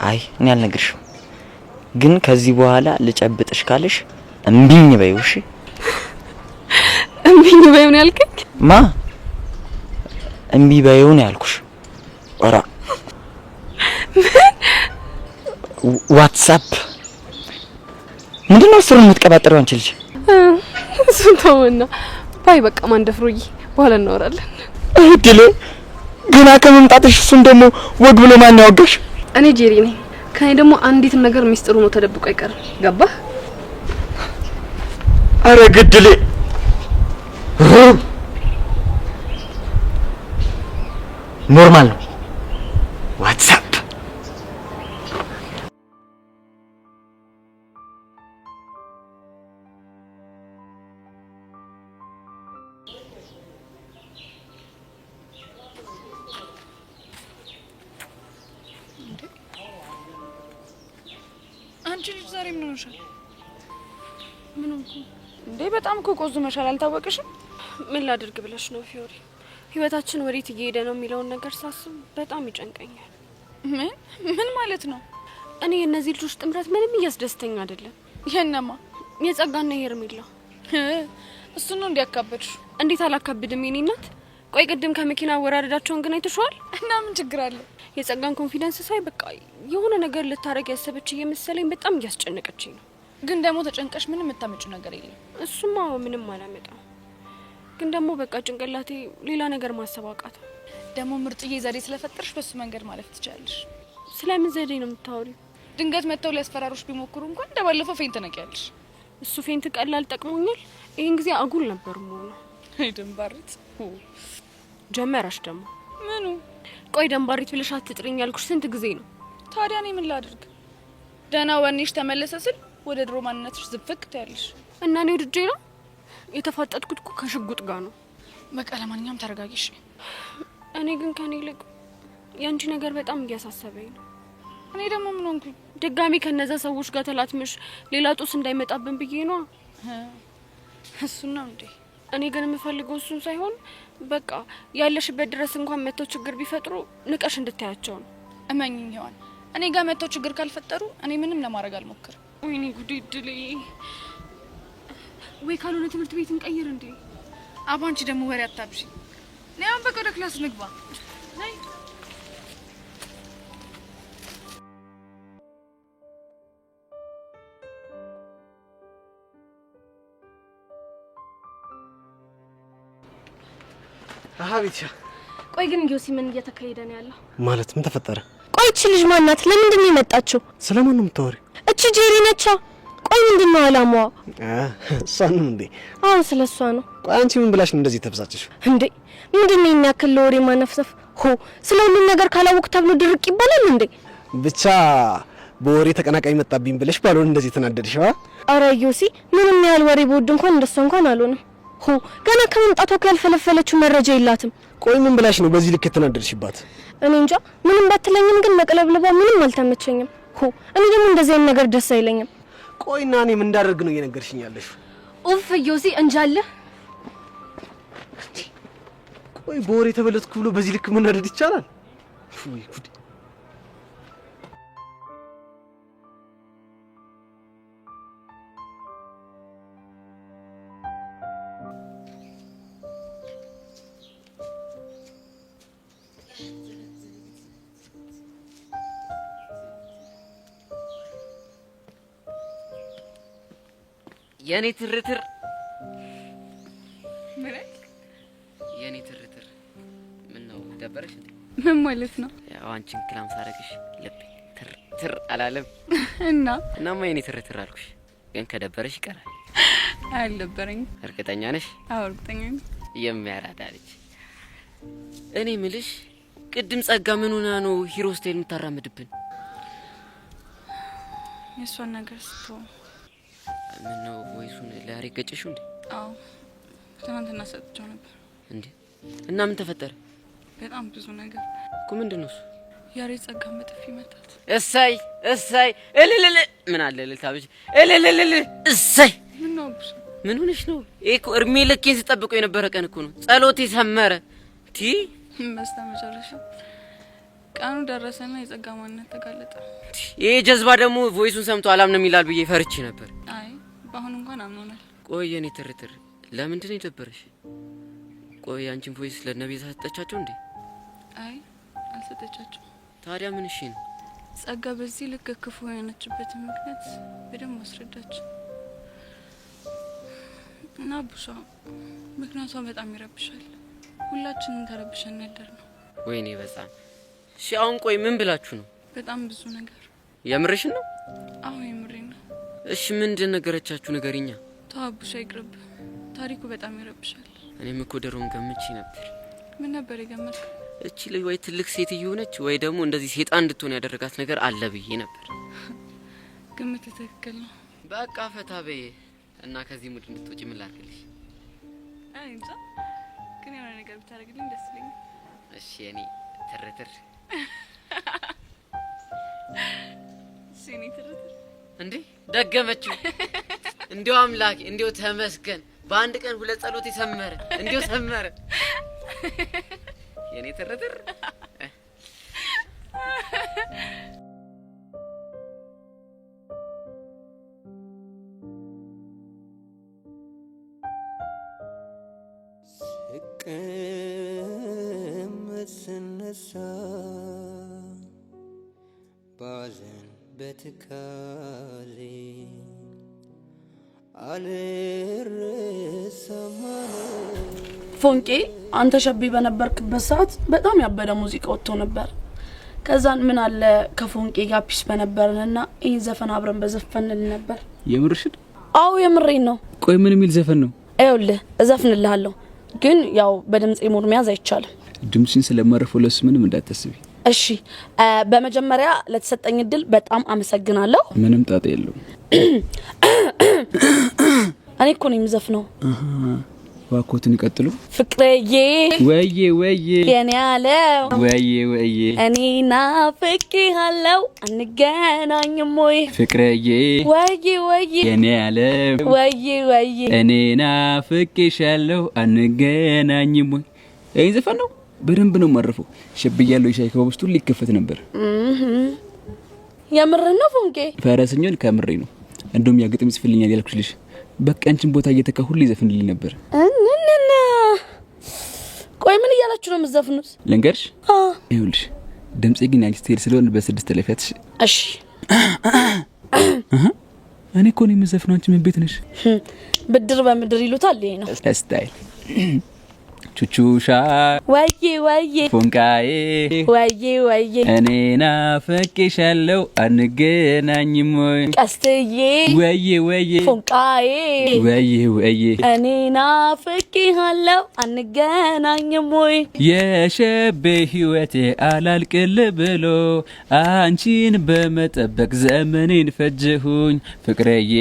አይ እኔ አልነግርሽም፣ ግን ከዚህ በኋላ ልጨብጥሽ ካለሽ እምቢኝ በይው። እሺ እምቢኝ በይው ነው ያልከኝ? ማ እምቢ በይው ነው ያልኩሽ? ኦራ ዋትስአፕ ምንድነው ስሩን የምትቀባጥረው አንቺ ልጅ? እሱን ተውና ባይ በቃ ማንደፍሩይ በኋላ እናወራለን። እድሌ ገና ከመምጣትሽ እሱን ደግሞ ወግ ብሎ ማን ያወጋሽ? እኔ ጄሪ ነኝ። ከኔ ደግሞ አንዲት ነገር ሚስጥሩ ነው ተደብቆ አይቀርም። ገባህ? አረ ግድሌ ኖርማል ነው ዋትስአፕ አንቺ ልጅ ዛሬ ምን ሆነሻል? ምን ሆንኩ እንዴ? በጣም እኮ ቆዝመሻል። አልታወቅሽም? ምን ላድርግ ብለሽ ነው ፊዮሪ? ህይወታችን ወዴት እየሄደ ነው የሚለውን ነገር ሳስብ በጣም ይጨንቀኛል። ምን ማለት ነው? እኔ የእነዚህ ልጆች ጥምረት ምንም እያስደስተኝ አይደለም። የነማ? የጸጋና የሄርሜላ። እሱ ነው እንዲያካበድሽ? እንዴት አላካብድም የኔ እናት። ቆይ ቅድም ከመኪና አወራረዳቸውን ግን አይተሽዋል? እና ምን ችግር አለ? የጸጋን ኮንፊደንስ ሳይ በቃ የሆነ ነገር ልታረግ ያሰበች እየመሰለኝ በጣም እያስጨነቀችኝ ነው። ግን ደግሞ ተጨንቀሽ ምንም የምታመጪው ነገር የለም። እሱማ ምንም አላመጣም። ግን ደግሞ በቃ ጭንቅላቴ ሌላ ነገር ማሰብ አቃተው። ደግሞ ምርጥዬ ዘዴ ስለፈጠርሽ በሱ መንገድ ማለፍ ትችላለሽ። ስለምን ዘዴ ነው የምታወሪው? ድንገት መተው ሊያስፈራሩሽ ቢሞክሩ እንኳን እንደባለፈው ፌንት ነቂያለሽ። እሱ ፌንት ቀላል ጠቅሞኛል። ይሄን ጊዜ አጉል ነበር ሞላ። ደንባሪት ጀመረሽ ደግሞ ምኑ? ቆይ ደንባሪት ብለሽ አትጥሪኝ ያልኩሽ ስንት ጊዜ ነው? ታዲያ እኔ ምን ላድርግ? ደህና ወኔሽ ተመለሰ ስል ወደ ድሮ ማንነትሽ ዝፍቅ ትያለሽ። እና እኔ ወድጄ ነው የተፋጠጥኩት እኮ ከሽጉጥ ጋር ነው። በቃ ለማንኛውም ተረጋጊሽ። እኔ ግን ከኔ ይልቅ ያንቺ ነገር በጣም እያሳሰበኝ ነው። እኔ ደግሞ ምን ሆንኩ? ድጋሚ ከነዛ ሰዎች ጋር ተላትመሽ ሌላ ጦስ እንዳይመጣብን ብዬ ነው። እሱን ነው እንዴ? እኔ ግን የምፈልገው እሱን ሳይሆን በቃ ያለሽበት ድረስ እንኳን መተው ችግር ቢፈጥሩ ንቀሽ እንድታያቸው ነው። እመኝኝ ሔዋን፣ እኔ ጋር መተው ችግር ካልፈጠሩ እኔ ምንም ለማድረግ አልሞክርም። ወይኔ ጉዴ ድሌ። ወይ ካልሆነ ትምህርት ቤት እንቀይር እንዴ? አባንቺ ደግሞ ወሬ አታብሺ። ነይ በቃ ወደ ክላስ ንግባ። ነይ አሃቢቻ። ቆይ ግን ዮሲ ምን እየተካሄደ ነው ያለው? ማለት ምን ተፈጠረ? ቆይ እቺ ልጅ ማናት? ለምንድን ነው የመጣችው? ስለማን ነው የምታወሪው? እቺ ጄሪ ነቻ። ቆይ ምንድን ነው አላማዋ? እሷን ነው እንዴ? አዎ ስለሷ ነው። ቆይ አንቺ ምን ብላሽ ነው እንደዚህ ተብሳጭሽ? እንዴ ምንድን ነው የሚያክል ለወሬ ማነፍሰፍ? ስለ ሁሉም ነገር ካላወቅ ተብሎ ድርቅ ይባላል እንዴ? ብቻ በወሬ ተቀናቃኝ መጣብኝ ብለሽ ባልሆነ እንደዚህ ተናደድሽ? አረ ዮሲ ምንም ያህል ወሬ በወድ እንኳን እንደሷ እንኳን አልሆነም። ገና ከመምጣቷ ያልፈለፈለችው መረጃ የላትም። ቆይ ምን ብላሽ ነው በዚህ ልክ የተናደድሽባት? እኔ እንጃ። ምንም ባትለኝም ግን መቅለብለቧ ምንም አልተመቸኝም። እኔ ደግሞ እንደዚህ አይነት ነገር ደስ አይለኝም። ቆይና እኔ ምን እንዳደርግ ነው እየነገርሽኝ ያለሽ? ኡፍ ዮሲ እንጃለ። ቆይ በወሬ ተበለጥኩ ብሎ በዚህ ልክ መናደድ ይቻላል? ወይ ጉድ! የኔ ትርትር የኔ ትርትር ምን ነው ደበረሽ እንዴ? ምን ማለት ነው? ያው አንቺን ክላም ሳረግሽ ልብ ትር ትርትር አላለም እናማ የኔ ትርትር አልኩሽ። ግን ከደበረሽ ይቀራል። አልደበረኝ። እርግጠኛ ነሽ? አዎ እርግጠኛ ነኝ። የሚያራዳ ልጅ። እኔ ምልሽ ቅድም ጸጋ ምን ሆና ነው ሂሮ ስታይል የምታራምድብን? የሷን ነገር ስትው ምን ነው ወይሱን ለያሬድ ገጨሽው እንዴ? አዎ ትናንትና ሰጥቼው ነበር። እንዴ እና ምን ተፈጠረ? በጣም ብዙ ነገር እኮ። ምንድነው እሱ? ያሬድ ጸጋን በጥፊ መታት። እሰይ እሰይ እልልል ምን አለ ልታብጅ እልልል እሰይ። ምን ነው ብስ ምን ሆነሽ ነው? እኮ እርሜ ልኬን ሲጠብቀው የነበረ ቀን እኮ ነው። ጸሎቴ ሰመረ። በስተመጨረሻ ቀኑ ደረሰና የጸጋ ማንነት ተጋለጠ። ይሄ ጀዝባ ደግሞ ቮይሱን ሰምቶ አላምንም ይላል ብዬ ፈርቼ ነበር። አይ በአሁን እንኳን አምኖናል። ቆይ የኔ ትርትር ለምንድን ነው የደበረሽ? ቆይ አንቺን ቮይስ ለነብይ ሰጠቻቸው እንዴ? አይ አልሰጠቻቸው። ታዲያ ምን እሺ ነው? ጸጋ በዚህ ልክ ክፉ የሆነችበት ምክንያት በደንብ አስረዳች እና ቡሻ ምክንያቷ በጣም ይረብሻል። ሁላችንም ተረብሸን ያደር ነው። ወይኔ በጣም እሺ። አሁን ቆይ ምን ብላችሁ ነው? በጣም ብዙ ነገር። የምርሽ ነው? አዎ የምሬን ነው። እሺ ምንድን ነገረቻችሁ? ንገሪኛ። ተዋቡሻ ይቅርብ። ታሪኩ በጣም ይረብሻል። እኔም እኮ ደሮን ገምቼ ነበር። ምን ነበር የገመትከው? እቺ ልጅ ወይ ትልቅ ሴትዮ ሆነች ወይ ደግሞ እንደዚህ ሴጣን እንድትሆን ያደረጋት ነገር አለ ብዬ ነበር። ግምት ትክክል ነው። በቃ ፈታ በይ እና ከዚህ ሙድ እንድትወጪ ምን ላድርግልሽ? አይ እንጃ ግን የሆነ ነገር ብታደርግልኝ ደስ ይለኛል። እሺ የኔ ትርትር ሲኒ ትርትር እንዴ ደገመችው። እንዴው አምላኬ እንዴው ተመስገን። በአንድ ቀን ሁለት ጸሎት ይሰመረ። እንዴው ሰመረ የኔ ትርትር። ስነሳ ባዘን በትካዜ ፎንቄ አንተ ሸቢ በነበርክበት ሰዓት በጣም ያበደ ሙዚቃ ወጥቶ ነበር። ከዛን ምን አለ ከፎንቄ ጋር ፒስ በነበርንና ይሄን ዘፈን አብረን በዘፈንልን ነበር። የምርሽን? አው የምሬን ነው። ቆይ ምን የሚል ዘፈን ነው? አይውልህ እዘፍንልሃለሁ፣ ግን ያው በድምጽ ሙድ መያዝ አይቻልም። ድምጽን ስለማረፈው ለሱ ምንም እንዳትስቢ እሺ። በመጀመሪያ ለተሰጠኝ እድል በጣም አመሰግናለሁ። ምንም ጣጣ የለውም። እኔ እኮ ነኝ የምዘፍነው። ዋኮትን ይቀጥሉ። ፍቅሬዬ ወዬ ወዬ የኔ ያለው ወዬ ወዬ እኔ ናፍቄሃለሁ አንገናኝም ወይ? ፍቅሬዬ ወዬ ወዬ የኔ ያለው ወዬ ወዬ እኔ ናፍቄሻለሁ አንገናኝም ወይ? ይሄን ዘፈን ነው በደንብ ነው ማረፈው። ሸብያለሁ ይሻይ ከውስጡ ሊከፈት ነበር። የምር ነው ፎንቄ? ፈረሰኛን ከምሬ ነው። እንደውም ያግጥም ይጽፍልኛል ያልኩሽ ልጅ በቃ አንቺን ቦታ እየተካ ሁሉ ይዘፍንልኝ ነበር። እንነና ቆይ ምን እያላችሁ ነው የምትዘፍኑት? ልንገርሽ? ይኸውልሽ ድምጼ ግን ያንቺ ስቴል ስለሆነ በስድስት ተለፈትሽ። እሺ እኔ እኮ ነው የምዘፍነው። አንቺ ምን ቤት ነሽ? ብድር በምድር ይሉታል። ይሄ ነው ስታይል። ቹቹሻ ወዬ ወዬ ፎንቃዬ ወዬ ወዬ እኔ ናፍቄሻለሁ አንገናኝም ወይ? ቀስትዬ ወዬ ወዬ ፎንቃዬ ወዬ ወዬ እኔ ናፍቄሃለሁ አንገናኝም ወይ? የሸቤ ህይወቴ አላልቅል ብሎ አንቺን በመጠበቅ ዘመኔን ፈጀሁኝ። ፍቅሬዬ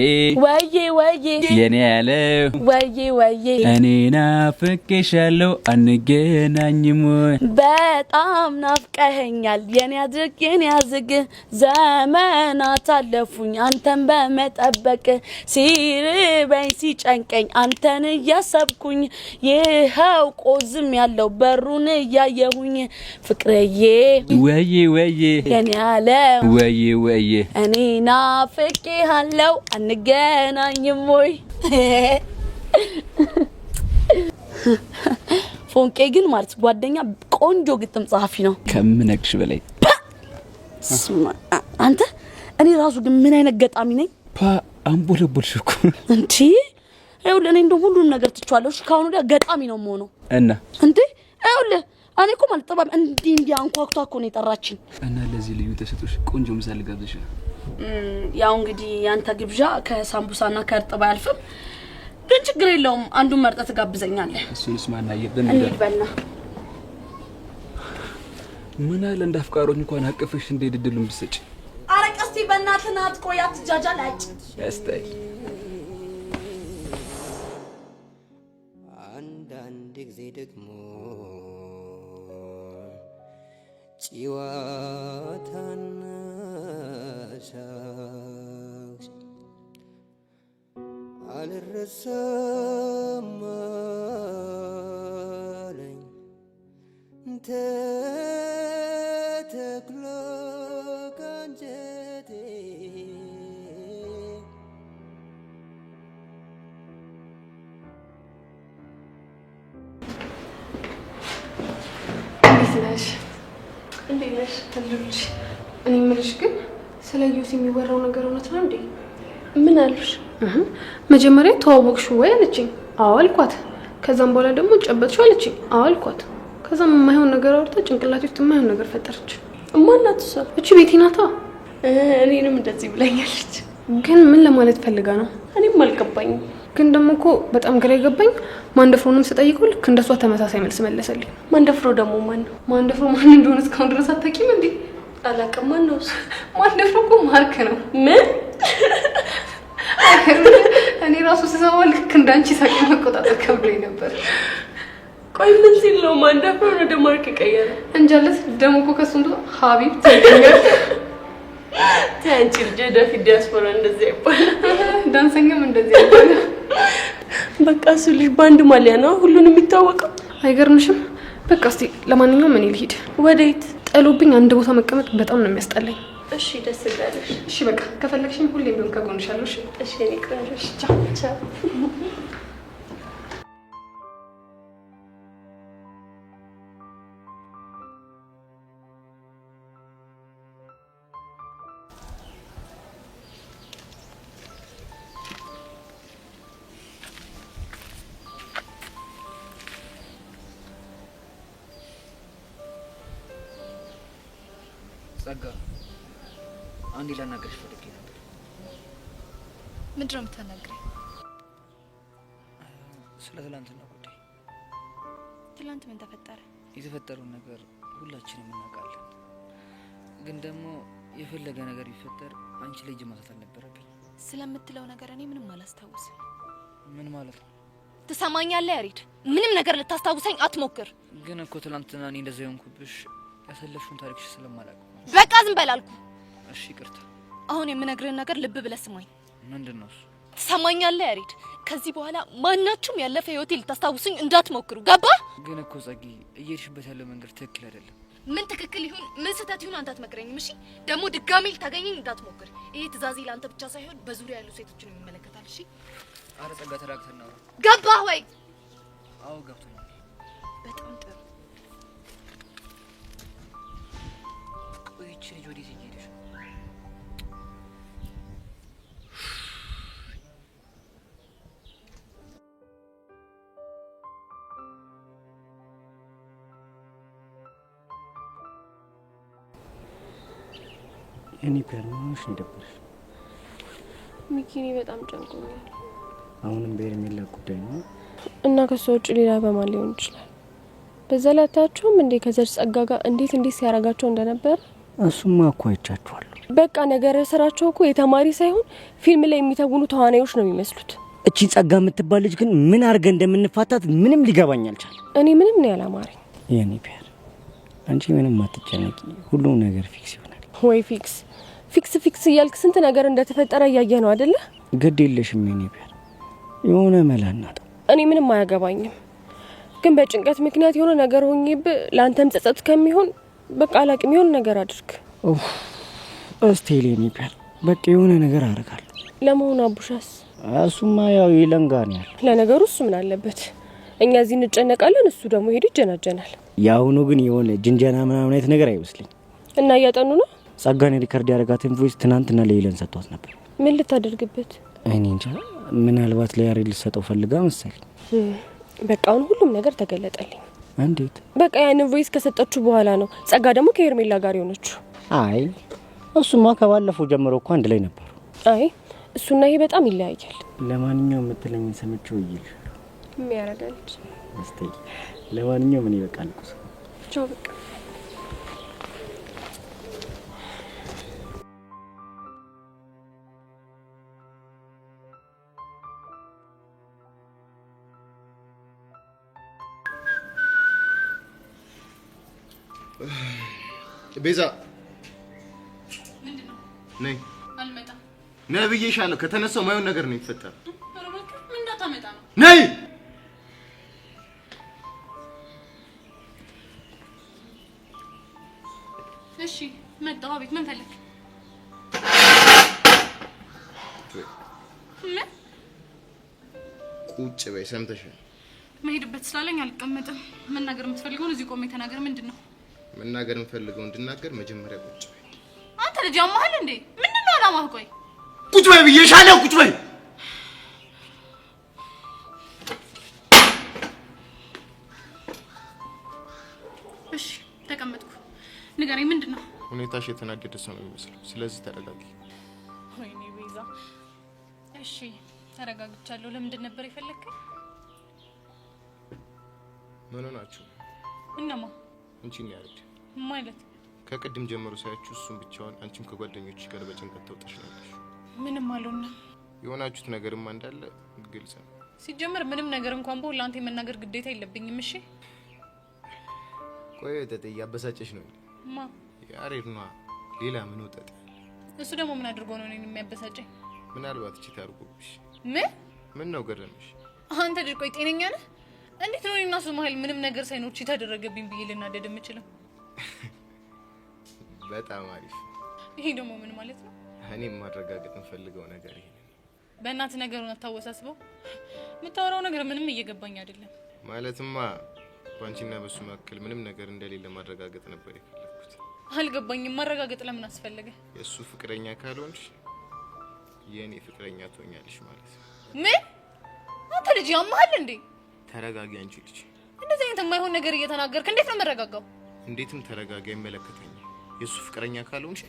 ወዬ ወዬ የኔ ያለው ወዬ ወዬ እኔ ናፍቄሻለሁ አንገናኝም ወይ? በጣም ናፍቀኸኛል የኔ አድርግ የኔ አዝግ ዘመናት አለፉኝ አንተን በመጠበቅ ሲርበኝ ሲጨንቀኝ አንተን እያሰብኩኝ ይኸው ቆዝም ያለው በሩን እያየሁኝ ፍቅሬዬ ወዬ ወዬ የኔ ያለው ወዬ ወዬ እኔ ናፍቄሃለሁ አንገናኝም ወይ? ፎንቄ ግን ማለት ጓደኛ ቆንጆ ግጥም ጸሐፊ ነው ከምነግርሽ በላይ። አንተ እኔ ራሱ ግን ምን አይነት ገጣሚ ነኝ? አንቦለቦልሽ እኮ እንዴ! ይኸውልህ እኔ እንደው ሁሉን ነገር ትቻለሽ። ካሁን ወዲያ ገጣሚ ነው የምሆነው። እና እንዴ ይኸውልህ እኔ እኮ ማለት ጥበብ እንዲህ አንኳኩታ እኮ ነው የጠራችኝ። እና ለዚህ ልዩ ተሰጥቶሽ ቆንጆ ምሳ ልጋብዝሽ ነው። ያው እንግዲህ ያንተ ግብዣ ከሳምቡሳና ከእርጥብ አያልፍም፣ ግን ችግር የለውም። አንዱን መርጠህ ትጋብዘኛለህ። እሱንስ ማናየብን እንዴት በልና ምን አለ እንዳፍቃሮኝ እንኳን አቀፈሽ እንደ ድድሉን ብትሰጪ። ኧረ ቀስቲ በእናትህ ናት። ቆይ አትጃጃል። አጭ ያስታይ አንዳንድ ጊዜ ደግሞ ጭዋታና ሳቅ አልረሳም አለኝ ተተክሎ ካንጀቴ እንዴት ነሽ? ልጅ እኔ የምልሽ ግን ስለ ዩስ የሚወራው ነገር እውነት ነው እንዴ? ምን አሉሽ? መጀመሪያ ተዋወቅሽው ወይ አለችኝ። አዎ አልኳት። ከዛም በኋላ ደግሞ ጨበጥሽው አለችኝ። አዎ አልኳት። ከዛም የማይሆን ነገር አውርታ ጭንቅላቴ ውስጥ የማይሆን ነገር ፈጠረች። ማናት እሷ? እቺ ቤቲ ናታ። እኔንም እንደዚህ ብላኛለች። ግን ምን ለማለት ፈልጋ ነው? እኔም አልገባኝም። ግን ደግሞ እኮ በጣም ግራ የገባኝ ማንደፍሮንም ስጠይቀው ልክ እንደሷ ተመሳሳይ መልስ መለሰልኝ። ማንደፍሮ ደግሞ ማን ነው? ማንደፍሮ ማን እንደሆነ እስካሁን ድረስ አታውቂም እንዴ? አላውቅም። ማን ነው እሱ? ማንደፍሮ እኮ ማርክ ነው። ምን? እኔ ራሱ ስሰማው ልክ እንዳንቺ ሳቂ መቆጣጠር ከብዶኝ ነበር። ቆይ ምን ሲል ነው ማንደፍሮ ወደ ማርክ ቀየረ? እንጃለት ደግሞ እኮ ከሱ እንደ ሀቢብ ተገኘ። ታንቺ ልጅ ደፊ ዲያስፖራ እንደዚህ ይባላል። ዳንሰኛም እንደዚህ ይባላል። በቃ እሱ ልጅ ባንድ ማሊያ ነው ሁሉንም የሚታወቀው። አይገርምሽም? በቃ እስቲ ለማንኛውም እኔ ልሂድ። ወዴት? ጠሎብኝ አንድ ቦታ መቀመጥ በጣም ነው የሚያስጠላኝ። እሺ ደስ ይላልሽ። እሺ በቃ ከፈለግሽኝ ሁሌም ቢሆን ከጎንሽ አለሁ። እሺ እሺ እኔ ቅረሽ። ቻው ቻው። ጸጋ አንዴ ላናገርሽ ፈልጌ ነበር። ምንድን ነው የምታናግረኝ? ስለ ትላንትና ጉዳይ። ትላንት ምን ተፈጠረ? የተፈጠረውን ነገር ሁላችንም እናውቃለን። ግን ደግሞ የፈለገ ነገር ቢፈጠር አንቺ ላይ እጅ ማንሳት አልነበረብኝ። ስለምትለው ነገር እኔ ምንም አላስታውስም። ምን ማለት ነው? ትሰማኛለህ ያሬድ? ምንም ነገር ልታስታውሰኝ አትሞክር። ግን እኮ ትላንትና እኔ እንደዛ የሆንኩብሽ ያሳለፍሽውን ታሪክሽ ስለማላውቅ። በቃ ዝም በል አልኩ። እሺ ይቅርታ። አሁን የምነግርህን ነገር ልብ ብለህ ስማኝ። ምንድነው እሱ? ትሰማኛለህ ያሬድ? ከዚህ በኋላ ማናችሁም ያለፈ ህይወቴ ልታስታውሱኝ እንዳትሞክሩ። ገባ? ግን እኮ ጸጊ እየሄድሽበት ያለው መንገድ ትክክል አይደለም። ምን ትክክል ይሁን ምን ስህተት ይሁን አንተ አትመክረኝም። እሺ ደግሞ ድጋሜ ልታገኘኝ እንዳትሞክር። ይሄ ትእዛዜ ለአንተ ብቻ ሳይሆን በዙሪያ ያሉ ሴቶችን ይመለከታል። እሺ? አረ ጸጋ ተራክተን ነው። ገባህ ወይ? አዎ ገብቶኛል። በጣም ጥሩ። ቆይቼ ልጅ ወዴት እየሄደሽ ነው? እኔ ፐርማንሽ እንደበርሽ ሚኪኒ በጣም ጨንቆኛል። አሁንም በኤርሜላ ጉዳይ ነው እና ከሱ ውጭ ሌላ በማን ሊሆን ይችላል? በዛ ላይ አታያቸውም እንዴ ከዘር ጸጋ ጋር እንዴት ሲያረጋቸው እንደነበር? እሱማ እኮ አይቻችኋለሁ። በቃ ነገር ስራቸው እኮ የተማሪ ሳይሆን ፊልም ላይ የሚተውኑ ተዋናዮች ነው የሚመስሉት። እቺ ጸጋ የምትባል ልጅ ግን ምን አድርገን እንደምንፋታት ምንም ሊገባኝ አልቻለም። እኔ ምንም ነው ያላማረኝ። የኔ ፒያር አንቺ ምንም አትጨነቂ፣ ሁሉም ነገር ፊክስ ይሆናል። ወይ ፊክስ ፊክስ እያልክ ስንት ነገር እንደተፈጠረ እያየ ነው አይደለ? ግድ የለሽም የኔ ፒያር፣ የሆነ መላ እናጣው። እኔ ምንም አያገባኝም፣ ግን በጭንቀት ምክንያት የሆነ ነገር ሆኜብህ ለአንተም ጸጸት ከሚሆን በቃ አላቅም፣ የሆነ ነገር አድርግ። እስቴል የኔ ፒያር፣ በቃ የሆነ ነገር አደርጋለሁ። ለመሆኑ አቡሻስ? እሱማ ያው ይለንጋን ያለ። ለነገሩ እሱ ምን አለበት? እኛ እዚህ እንጨነቃለን፣ እሱ ደግሞ ሄዶ ይጀናጀናል። ያሁኑ ግን የሆነ ጅንጀና ምናምን አይነት ነገር አይመስልኝ። እና እያጠኑ ነው? ጸጋን ሪከርድ ያደረጋትን ቮይስ ትናንትና ለይለን ሰጥቷት ነበር። ምን ልታደርግበት? እኔ እንጃ፣ ምናልባት ለያሬድ ልሰጠው ፈልጋ መሰለኝ። በቃ አሁን ሁሉም ነገር ተገለጠልኝ። እንዴት? በቃ ያን ቮይስ ከሰጠችው በኋላ ነው ጸጋ ደግሞ ከሄርሜላ ጋር የሆነችው። አይ እሱማ ከባለፈው ጀምሮ እኮ አንድ ላይ ነበር። አይ እሱና ይሄ በጣም ይለያያል። ለማንኛውም የምትለኝን ሰምቼው ይልሽ የሚያረጋል እስቲ ለማንኛውም እኔ በቃ ልኩስ ቻው በቃ ቤዛ ምንድነው? ነይ አልመጣም። ነይ ብዬሻለሁ። ከተነሳው ማየውን ነገር ነው የሚፈጠረው። ኧረ እባክህ ምን እንዳታመጣ ነው? ነይ እሺ መጣሁ። አቤት ምን ፈለክ? ምን? ቁጭ በይ። ሰምተሻል? መሄድበት ስላለኝ አልቀመጥም። መናገር የምትፈልገውን እዚህ ቆሜ ተናገር። ምንድነው? መናገር የምፈልገው እንድናገር መጀመሪያ ቁጭ በይ። አንተ ልጅ አማህል እንዴ? ምንድነው አላማህ? ቆይ ቁጭ በይ ብዬሻለሁ። ቁጭ በይ። እሺ ተቀመጥኩ። ንገረኝ ምንድነው? ሁኔታሽ የተናደደ ሰው ነው የሚመስለው። ስለዚህ ተረጋጊ። ወይኔ ቤዛ። እሺ ተረጋግቻለሁ። ለምንድን ነበር የፈለከኝ? ምን ሆናችሁ? እነማ? አንቺን ያርድ ማለት ከቅድም ጀምሮ ሳያችሁ እሱም ብቻውን አንቺም ከጓደኞችሽ ጋር በጭንቀት ተውጠሽ ነው ያለሽ። ምንም አልሆነም። የሆናችሁት ነገርማ እንዳለ ግልጽ ነው። ሲጀመር ምንም ነገር እንኳን በሁሉ አንተ የመናገር ግዴታ የለብኝም። እሺ ቆይ ተጠ ያበሳጨሽ ነው ማ? ያሬድ ነው። ሌላ ምን ወጣ? እሱ ደግሞ ምን አድርጎ ነው እኔን የሚያበሳጨኝ? ምናልባት እቺ ታርጉብሽ። ምን ነው ገረመሽ? አንተ ልጅ ቆይ ጤነኛ ነህ? እንዴት ነው እኔና እሱ መሀል ምንም ነገር ሳይኖር እቺ ተደረገብኝ ብዬ ልናደድ የምችለው? በጣም አሪፍ። ይሄ ደግሞ ምን ማለት ነው? እኔም ማረጋገጥ እንፈልገው ነገር ይሄ በእናት ነገሩን አታወሳስበው። የምታወራው ነገር ምንም እየገባኝ አይደለም። ማለትማ ባንቺና በሱ መካከል ምንም ነገር እንደሌለ ማረጋገጥ ነበር የፈለኩት። አልገባኝም። ማረጋገጥ ለምን አስፈለገ? የሱ ፍቅረኛ ካልሆንሽ የኔ ፍቅረኛ ትሆኛለሽ ማለት ነው። ምን? አንተ ልጅ ያማሃል እንዴ? ተረጋጊ አንቺ ልጅ። እንደዚህ አይነት የማይሆን ነገር እየተናገርክ እንዴት ነው መረጋጋው? እንዴትም ተረጋጋ፣ ይመለከተኛል። የሱ ፍቅረኛ ካልሆንሽ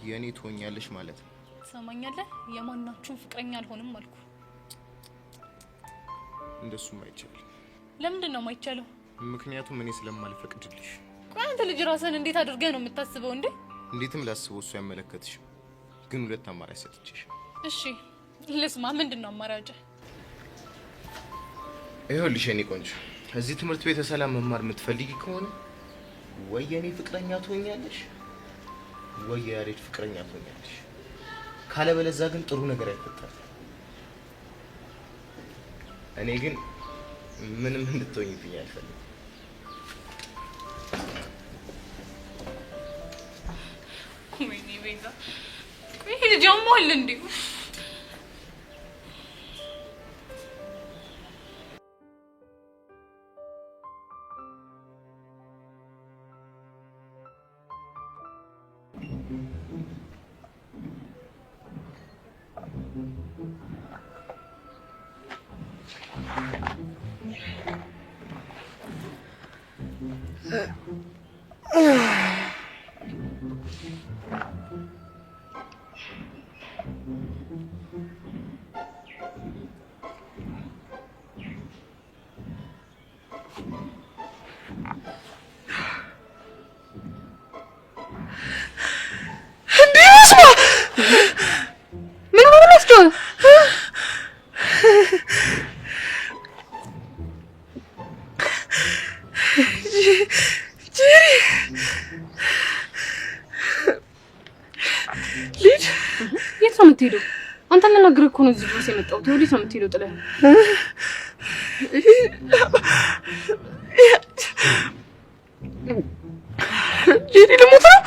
የኔ ትሆኛለሽ ማለት ነው። ትሰማኛለህ? የማናችሁም ፍቅረኛ አልሆንም አልኩ። እንደሱም አይቻልም። ለምንድን ነው የማይቻለው? ምክንያቱም እኔ ስለማልፈቅድልሽ። ቆይ አንተ ልጅ ራስህን እንዴት አድርገህ ነው የምታስበው እንዴ? እንዴትም ላስበው እሱ ያመለከትሽ፣ ግን ሁለት አማራጭ ሰጥቼሽ። እሺ ልስማ። ምንድነው አማራጭ? ይኸውልሽ የኔ ቆንጆ፣ እዚህ ትምህርት ቤት ሰላም መማር የምትፈልጊ ከሆነ ወይ የኔ ፍቅረኛ ትሆኛለሽ ወይ የያሬድ ፍቅረኛ ትሆኛለሽ። ካለበለዚያ ግን ጥሩ ነገር አይፈጠርም። እኔ ግን ምንም እንድትሆኝብኝ አልፈልግም። ወይኔ ቤዛ፣ ቆይ ልጅ ያማል እንዴ? የት ነው የምትሄደው? አንተን ልነግርህ እኮ ነው እዚህ ድረስ የመጣሁት። ወዴት ነው የምትሄደው? ጥለህ ጄሪ ልሞት ነው?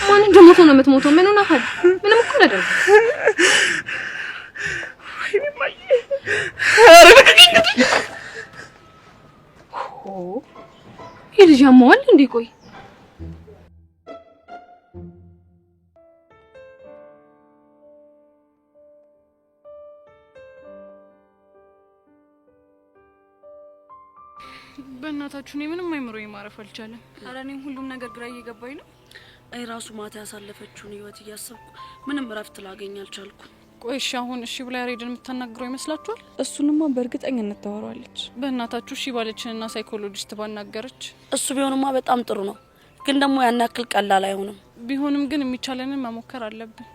ማን እንደሞተ ነው የምትሞተው? ምን ሆነሃል? ምንም እኮ አላደረግም። ወይኔ ማዬ፣ ኧረ በቃኝ። ይሄ ልጅ ያማዋል እንዴ? ቆይ በእናታችሁ እኔ ምንም አይምሮኝ ማረፍ አልቻለም። ኧረ እኔም ሁሉም ነገር ግራ እየገባኝ ነው። አይ ራሱ ማታ ያሳለፈችውን ህይወት እያሰብኩ ምንም እረፍት ላገኝ አልቻልኩ። ቆይ እሺ አሁን እሺ ብላ ያሬድን የምታናግረው ይመስላችኋል? እሱንማ በእርግጠኝነት ታወራለች። በእናታችሁ እሺ ባለችንና ሳይኮሎጂስት ባናገረች። እሱ ቢሆንማ በጣም ጥሩ ነው፣ ግን ደግሞ ያን ያክል ቀላል አይሆንም። ቢሆንም ግን የሚቻለንን መሞከር አለብን።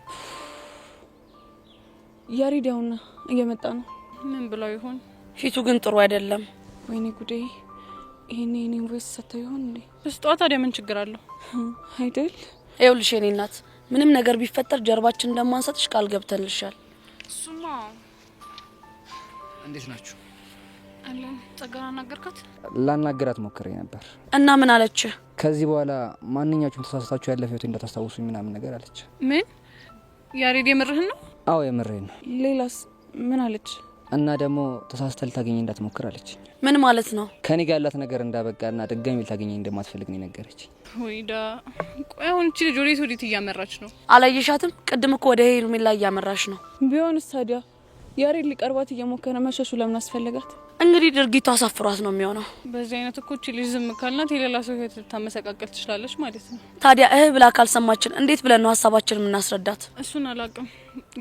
ያሬድ ያውና እየመጣ ነው። ምን ብለው ይሆን? ፊቱ ግን ጥሩ አይደለም። ወይኔ ጉዴ! ይሄኔ ቮይስ ሰጥተው ይሆን እንዴ? በስጧ ታዲያ ምን ችግር አለው አይደል? ይኸውልሽ የኔ እናት ምንም ነገር ቢፈጠር ጀርባችን እንደማንሰጥሽ ቃል ገብተንልሻል። እሱማ እንዴት ናችሁ? አለን። ጸጋን አናገርካት? ላናገራት ሞክሬ ነበር። እና ምን አለች? ከዚህ በኋላ ማንኛችሁም ተሳስታችሁ ያለፈ ህይወት እንዳታስታውሱኝ ምናምን ነገር አለች። ምን? ያሬድ የምርህን ነው? አዎ የምሬን ነው። ሌላስ ምን አለች? እና ደግሞ ተሳስተ ልታገኘኝ እንዳትሞክር አለች። ምን ማለት ነው? ከኔ ጋር ያላት ነገር እንዳበቃና ድጋሚ ልታገኘኝ እንደማትፈልግ ነው ነገረች። ወይዳ ቆይ አሁን እቺ ልጅ ወዴት እያመራች ነው? አላየሻትም? ቅድም እኮ ወደ ሄርሜላ እያመራች ነው። ቢሆንስ ታዲያ ያሬድ ሊቀርባት እየሞከረ መሸሹ ለምን አስፈለጋት? እንግዲህ ድርጊቱ አሳፍሯት ነው የሚሆነው። በዚህ አይነት እኮ እቺ ልጅ ዝም ካልናት የሌላ ሰው ህይወት ልታመሰቃቀል ትችላለች ማለት ነው። ታዲያ ብላ ካልሰማችን እንዴት ብለን ነው ሀሳባችንን የምናስረዳት? እሱን አላውቅም፣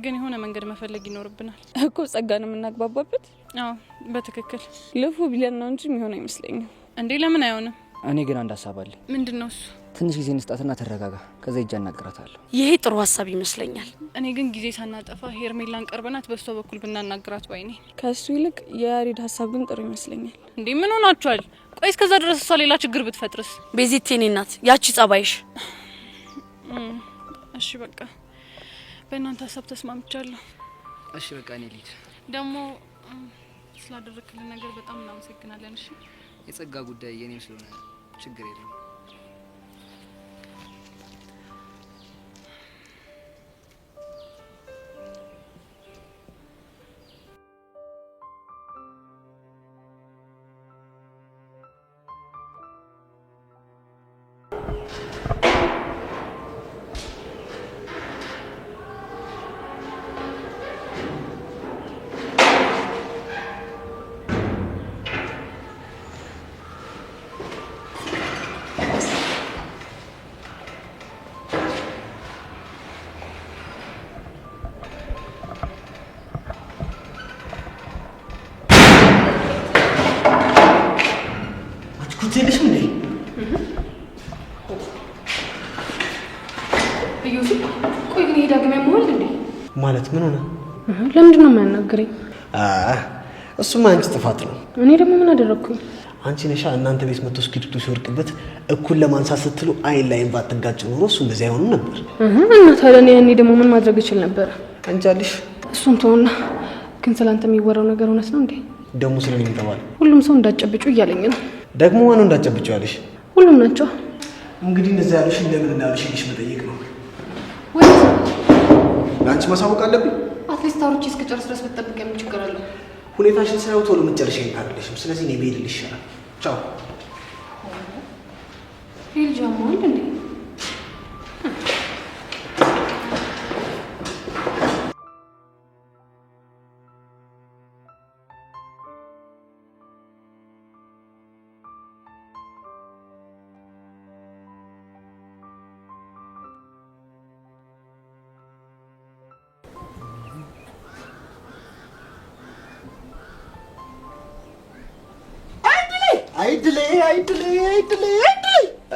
ግን የሆነ መንገድ መፈለግ ይኖርብናል እኮ። ጸጋን የምናግባባበት? አዎ በትክክል ልፉ ቢለን ነው እንጂ የሚሆን አይመስለኝም። እንዴ ለምን አይሆንም? እኔ ግን አንድ ሀሳብ አለኝ። ምንድነው እሱ? ትንሽ ጊዜ እንስጣትና ተረጋጋ፣ ከዛ ይጃ እናገራታለሁ። ይሄ ጥሩ ሀሳብ ይመስለኛል። እኔ ግን ጊዜ ሳናጠፋ ሄርሜላን ቀርበናት በሷ በኩል ብናናግራት ባይ ነኝ። ከሱ ይልቅ የያሬድ ሀሳብ ግን ጥሩ ይመስለኛል። እንዴ ምን ሆናችኋል? ቆይ እስከዛ ድረስ እሷ ሌላ ችግር ብትፈጥርስ? ቤዚት የኔ እናት ያቺ ጸባይሽ። እሺ በቃ በእናንተ ሀሳብ ተስማምቻለሁ። እሺ በቃ እኔ ልሂድ። ደግሞ ስላደረክልን ነገር በጣም እናመሰግናለን። እሺ የጸጋ ጉዳይ የኔም ስለሆነ ችግር የለም። ትልሽ ምን ነኝ? እዩሲ ቆይ ግን ሄዳ ግን ያመዋል እንዴ? ማለት ምን ሆነ? ለምንድን ነው የማያናግረኝ? እሱማ አንቺ ጥፋት ነው። እኔ ደግሞ ምን አደረኩኝ? አንቺ ነሻ እናንተ ቤት መጥቶ እስኪድቱ ሲወርቅበት እኩል ለማንሳት ስትሉ አይን ላይን ባትጋጭ ኖሮ እሱ እንደዚህ አይሆንም ነበር። እና ታዲያ እኔ ደግሞ ምን ማድረግ እችል ነበር? አንቻልሽ። እሱም ተውና፣ ግን ስላንተ የሚወራው ነገር እውነት ነው እንዴ? ደግሞ ስለኔ ተባለ። ሁሉም ሰው እንዳጨብጩ እያለኝ ነው። ደግሞ ማነው እንዳጨብጩ ያለሽ? ሁሉም ናቸው። እንግዲህ እንደዛ ያለሽ ለምን እንዳለሽ ልሽ መጠየቅ ነው። ወይ ለአንቺ ማሳወቅ አለብኝ? አትሊስት አውርቼ እስክጨርስ ድረስ ብትጠብቅ ምን ችግር አለው? ሁኔታሽን ሳይው ቶሎ መጨረሻ አይደለሽም። ስለዚህ እኔ ብሄድልሽ ይሻላል። ቻው። ልጅ አሟል እንዴ?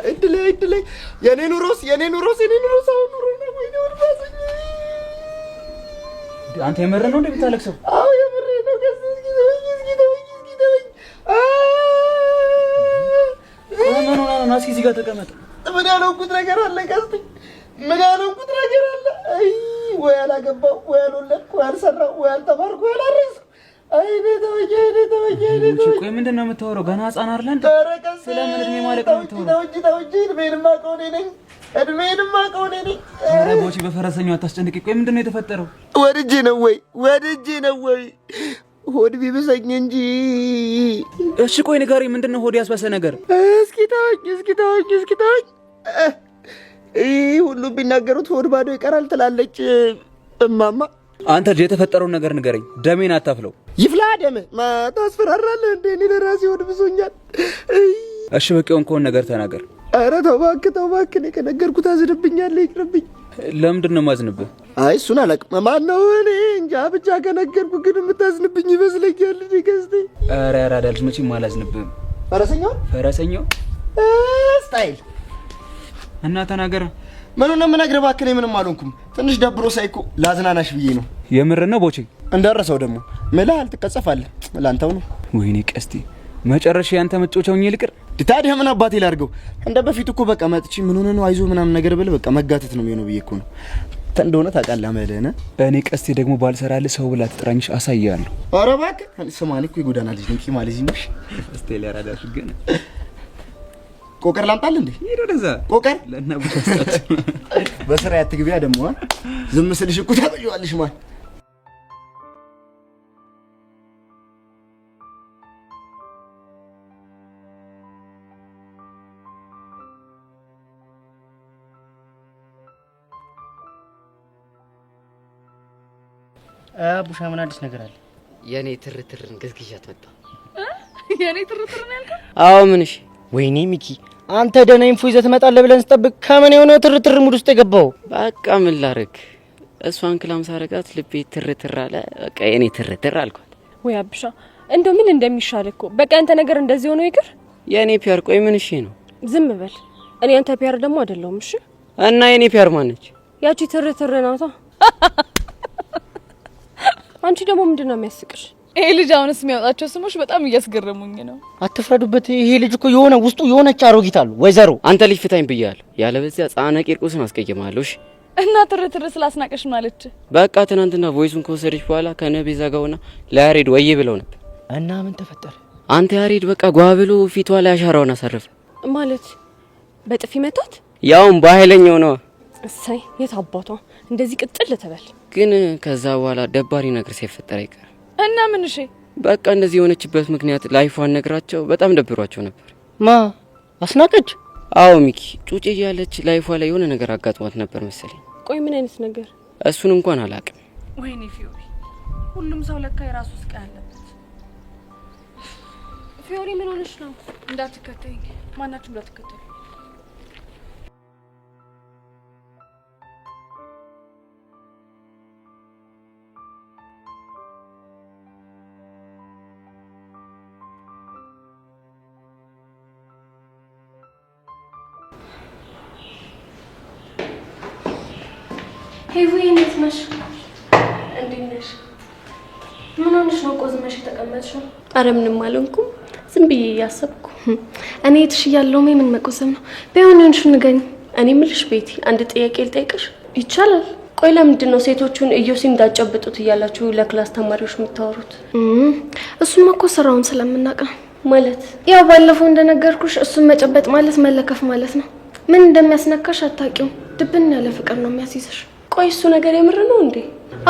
አይድሌ የኔ ኑሮስ አሁን ኑሮ ነው ወይ ነው ባሰኝ። አንተ የመረህ ነው እንዴ ብታለቅሰው? አዎ የመረህ ነው። ምን ሆነ ነው? እስኪ እዚህ ጋር ተቀመጥ። ምን ያለውኩት ነገር አለ? ቀስቲ ምን ያለውኩት ነገር አለ? አይ ወይ አላገባው ወይ አልወለድኩ ወይ አልሰራው ወይ አልተማርኩ ወይ አላረስኩ። አይኔ ተወኝ። ቆይ ምንድን ነው የምታወራው? ገና ህፃን አይደለን? ስለምን እድሜ ማለቅ ነው የምታወራው? ተወኝ። እድሜንማ ከሆነ ነኝ። ኧረ ቦቼ በፈረሰኛው አታስጨንቂ። ቆይ ምንድን ነው የተፈጠረው? ወድጄ ነው ወይ ሆድ ቢብሰኝ እንጂ። እሺ ቆይ ንገሪኝ፣ ምንድን ነው ሆድ ያስበሰ ነገር? እስኪ ተወኝ። ሁሉም ቢናገሩት ሆድ ባዶ ይቀራል ትላለች እማማ። አንተ ልጅ የተፈጠረውን ነገር ንገረኝ፣ ደሜን አታፍለው። ይፍላ ደም ታስፈራራለህ እንዴ? እኔ ለራሴ ሆድ ብሶኛል። እሺ በቃውን ከሆነ ነገር ተናገር። ኧረ ተው እባክህ እኔ ከነገርኩ ታዝንብኛለህ ይቅርብኝ። ለምንድን ነው ማዝንብህ? አይ እሱን አላውቅም። ማነው እኔ እንጃ ብቻ ከነገርኩ ግን የምታዝንብኝ ይመስለኛል። እኔ ገዝቴ ኧረ ያራዳ ልጅ መቼም አላዝንብህም። ፈረሰኛው ስታይል እና ተናገር። ምኑን ነው የምነግርህ እባክህ እኔ ምንም አልሆንኩም። ትንሽ ደብሮ ሳይኮ ላዝናናሽ ብዬ ነው። የምር ነው ቦቼ? እንደረሰው ደግሞ ምልሃል ትቀጸፋለህ። ላንተው ነው። ወይኔ ቀስቴ መጨረሻ ያንተ መጫወቻውኝ ልቅር። ታዲያ ምን አባቴ ላድርገው? እንደ በፊት እኮ በቃ መጥቼ ምን ሆነ ነው አይዞ ምናምን ነገር ብል በቃ መጋተት ነው የሚሆነው ብዬ እኮ ነው። እንደሆነ ታውቃለህ መለነ። እኔ ቀስቴ ደግሞ ባልሰራልህ ሰው ብላ ትጥራኝሽ አሳያለሁ። ኧረ እባክህ ስማኝ እኮ የጎዳና ልጅ ነኝ። ማለት ነው ቀስቴ ሊያራዳሽ ግን ቆቀር ላምጣልህ እንዴ? ሄዶ ደዛ ቆቀር ለናቡታስታች በስራ ያትግቢያ ደግሞ ዝም ስልሽ እኮ ታበየዋለሽ ማን ቡሻ ምን አዲስ ነገር አለ? የኔ ትርትርን ገዝግዣት መጣ። የኔ ትርትር ነው ያልከው? አዎ ምን? እሺ ወይኔ ሚኪ አንተ ደህና ኢንፎ ይዘህ ትመጣለህ ብለን ስጠብቅ ከምን የሆነ ትርትር ሙድ ውስጥ የገባው? በቃ ምን ላድርግ፣ እሷን ክላም ሳረጋት ልቤ ትርትር አለ። በቃ የኔ ትርትር አልኳት። ወይ አብሻ እንደው ምን እንደሚሻል እኮ በቃ አንተ ነገር እንደዚህ ሆኖ ይቅር። የኔ ፒያር ቆይ ምን እሺ ነው? ዝም በል። እኔ አንተ ፒያር ደግሞ አይደለሁም። እሺ እና የኔ ፒያር ማነች? ያቺ ትርትር ናታ። አንቺ ደግሞ ምንድነው የሚያስቅሽ? ይሄ ልጅ አሁንስ የሚያወጣቸው ስሞች በጣም እያስገረሙኝ ነው። አትፍረዱበት። ይሄ ልጅ እኮ የሆነ ውስጡ የሆነች አሮጊት አሉ። ወይዘሮ አንተ ልጅ ፍታኝ ብያለሁ። ያለበዚያ ጻና ቂርቆስን አስቀየማለሁ። እሺ እና ትርትር ስላስናቀሽ ማለች። በቃ ትናንትና ቮይሱን ከወሰደች በኋላ ከነቤዛ ጋውና ለያሬድ ወዬ ብለው ነበር። እና ምን ተፈጠረ? አንተ ያሬድ በቃ ጓ ብሎ ፊቷ ላይ አሻራውን አሳረፈ። ማለት በጥፊ መታት? ያውም በኃይለኛው ነው። እሰይ የት አባቷ እንደዚህ ቅጥል ተበል። ግን ከዛ በኋላ ደባሪ ነገር ሳይፈጠር አይቀር እና ምን? እሺ በቃ እንደዚህ የሆነችበት ምክንያት ላይፏን ነግራቸው በጣም ደብሯቸው ነበር። ማ አስናቀች? አዎ ሚኪ ጩጬ እያለች ላይፏ ላይ የሆነ ነገር አጋጥሟት ነበር መሰለኝ። ቆይ ምን አይነት ነገር? እሱን እንኳን አላውቅም። ወይኔ ፊዮሪ፣ ሁሉም ሰው ለካ የራሱ ስቃይ አለበት። ፊዮሪ ምን ሆነሽ ነው? እንዳትከተኝ፣ ማናችሁም እንዳትከተሉ። ሄዊ እንዴት ነሽ? እንዴት ነሽ? ምን ሆነሽ ነው ቆዝመሽ የተቀመጥሽው? አረ ምንም አልሆንኩም፣ ዝም ብዬ እያሰብኩ። እኔ የትሽ እያለሁ ምን መቆዘም ነው? ቢሆን ይሁንሽ ንገኝ። እኔ ምልሽ ቤቲ አንድ ጥያቄ ልጠይቅሽ ይቻላል? ቆይ ለምንድን ነው ሴቶቹን እዮሲ እንዳጨብጡት እያላችሁ ለክላስ ተማሪዎች የምታወሩት? እሱማ እኮ ስራውን ስለምናውቅ ነው። ማለት ያው ባለፈው እንደነገርኩሽ እሱን መጨበጥ ማለት መለከፍ ማለት ነው። ምን እንደሚያስነካሽ አታውቂውም። ድብን ያለ ፍቅር ነው የሚያስይዝሽ። ቆይ እሱ ነገር የምር ነው እንዴ?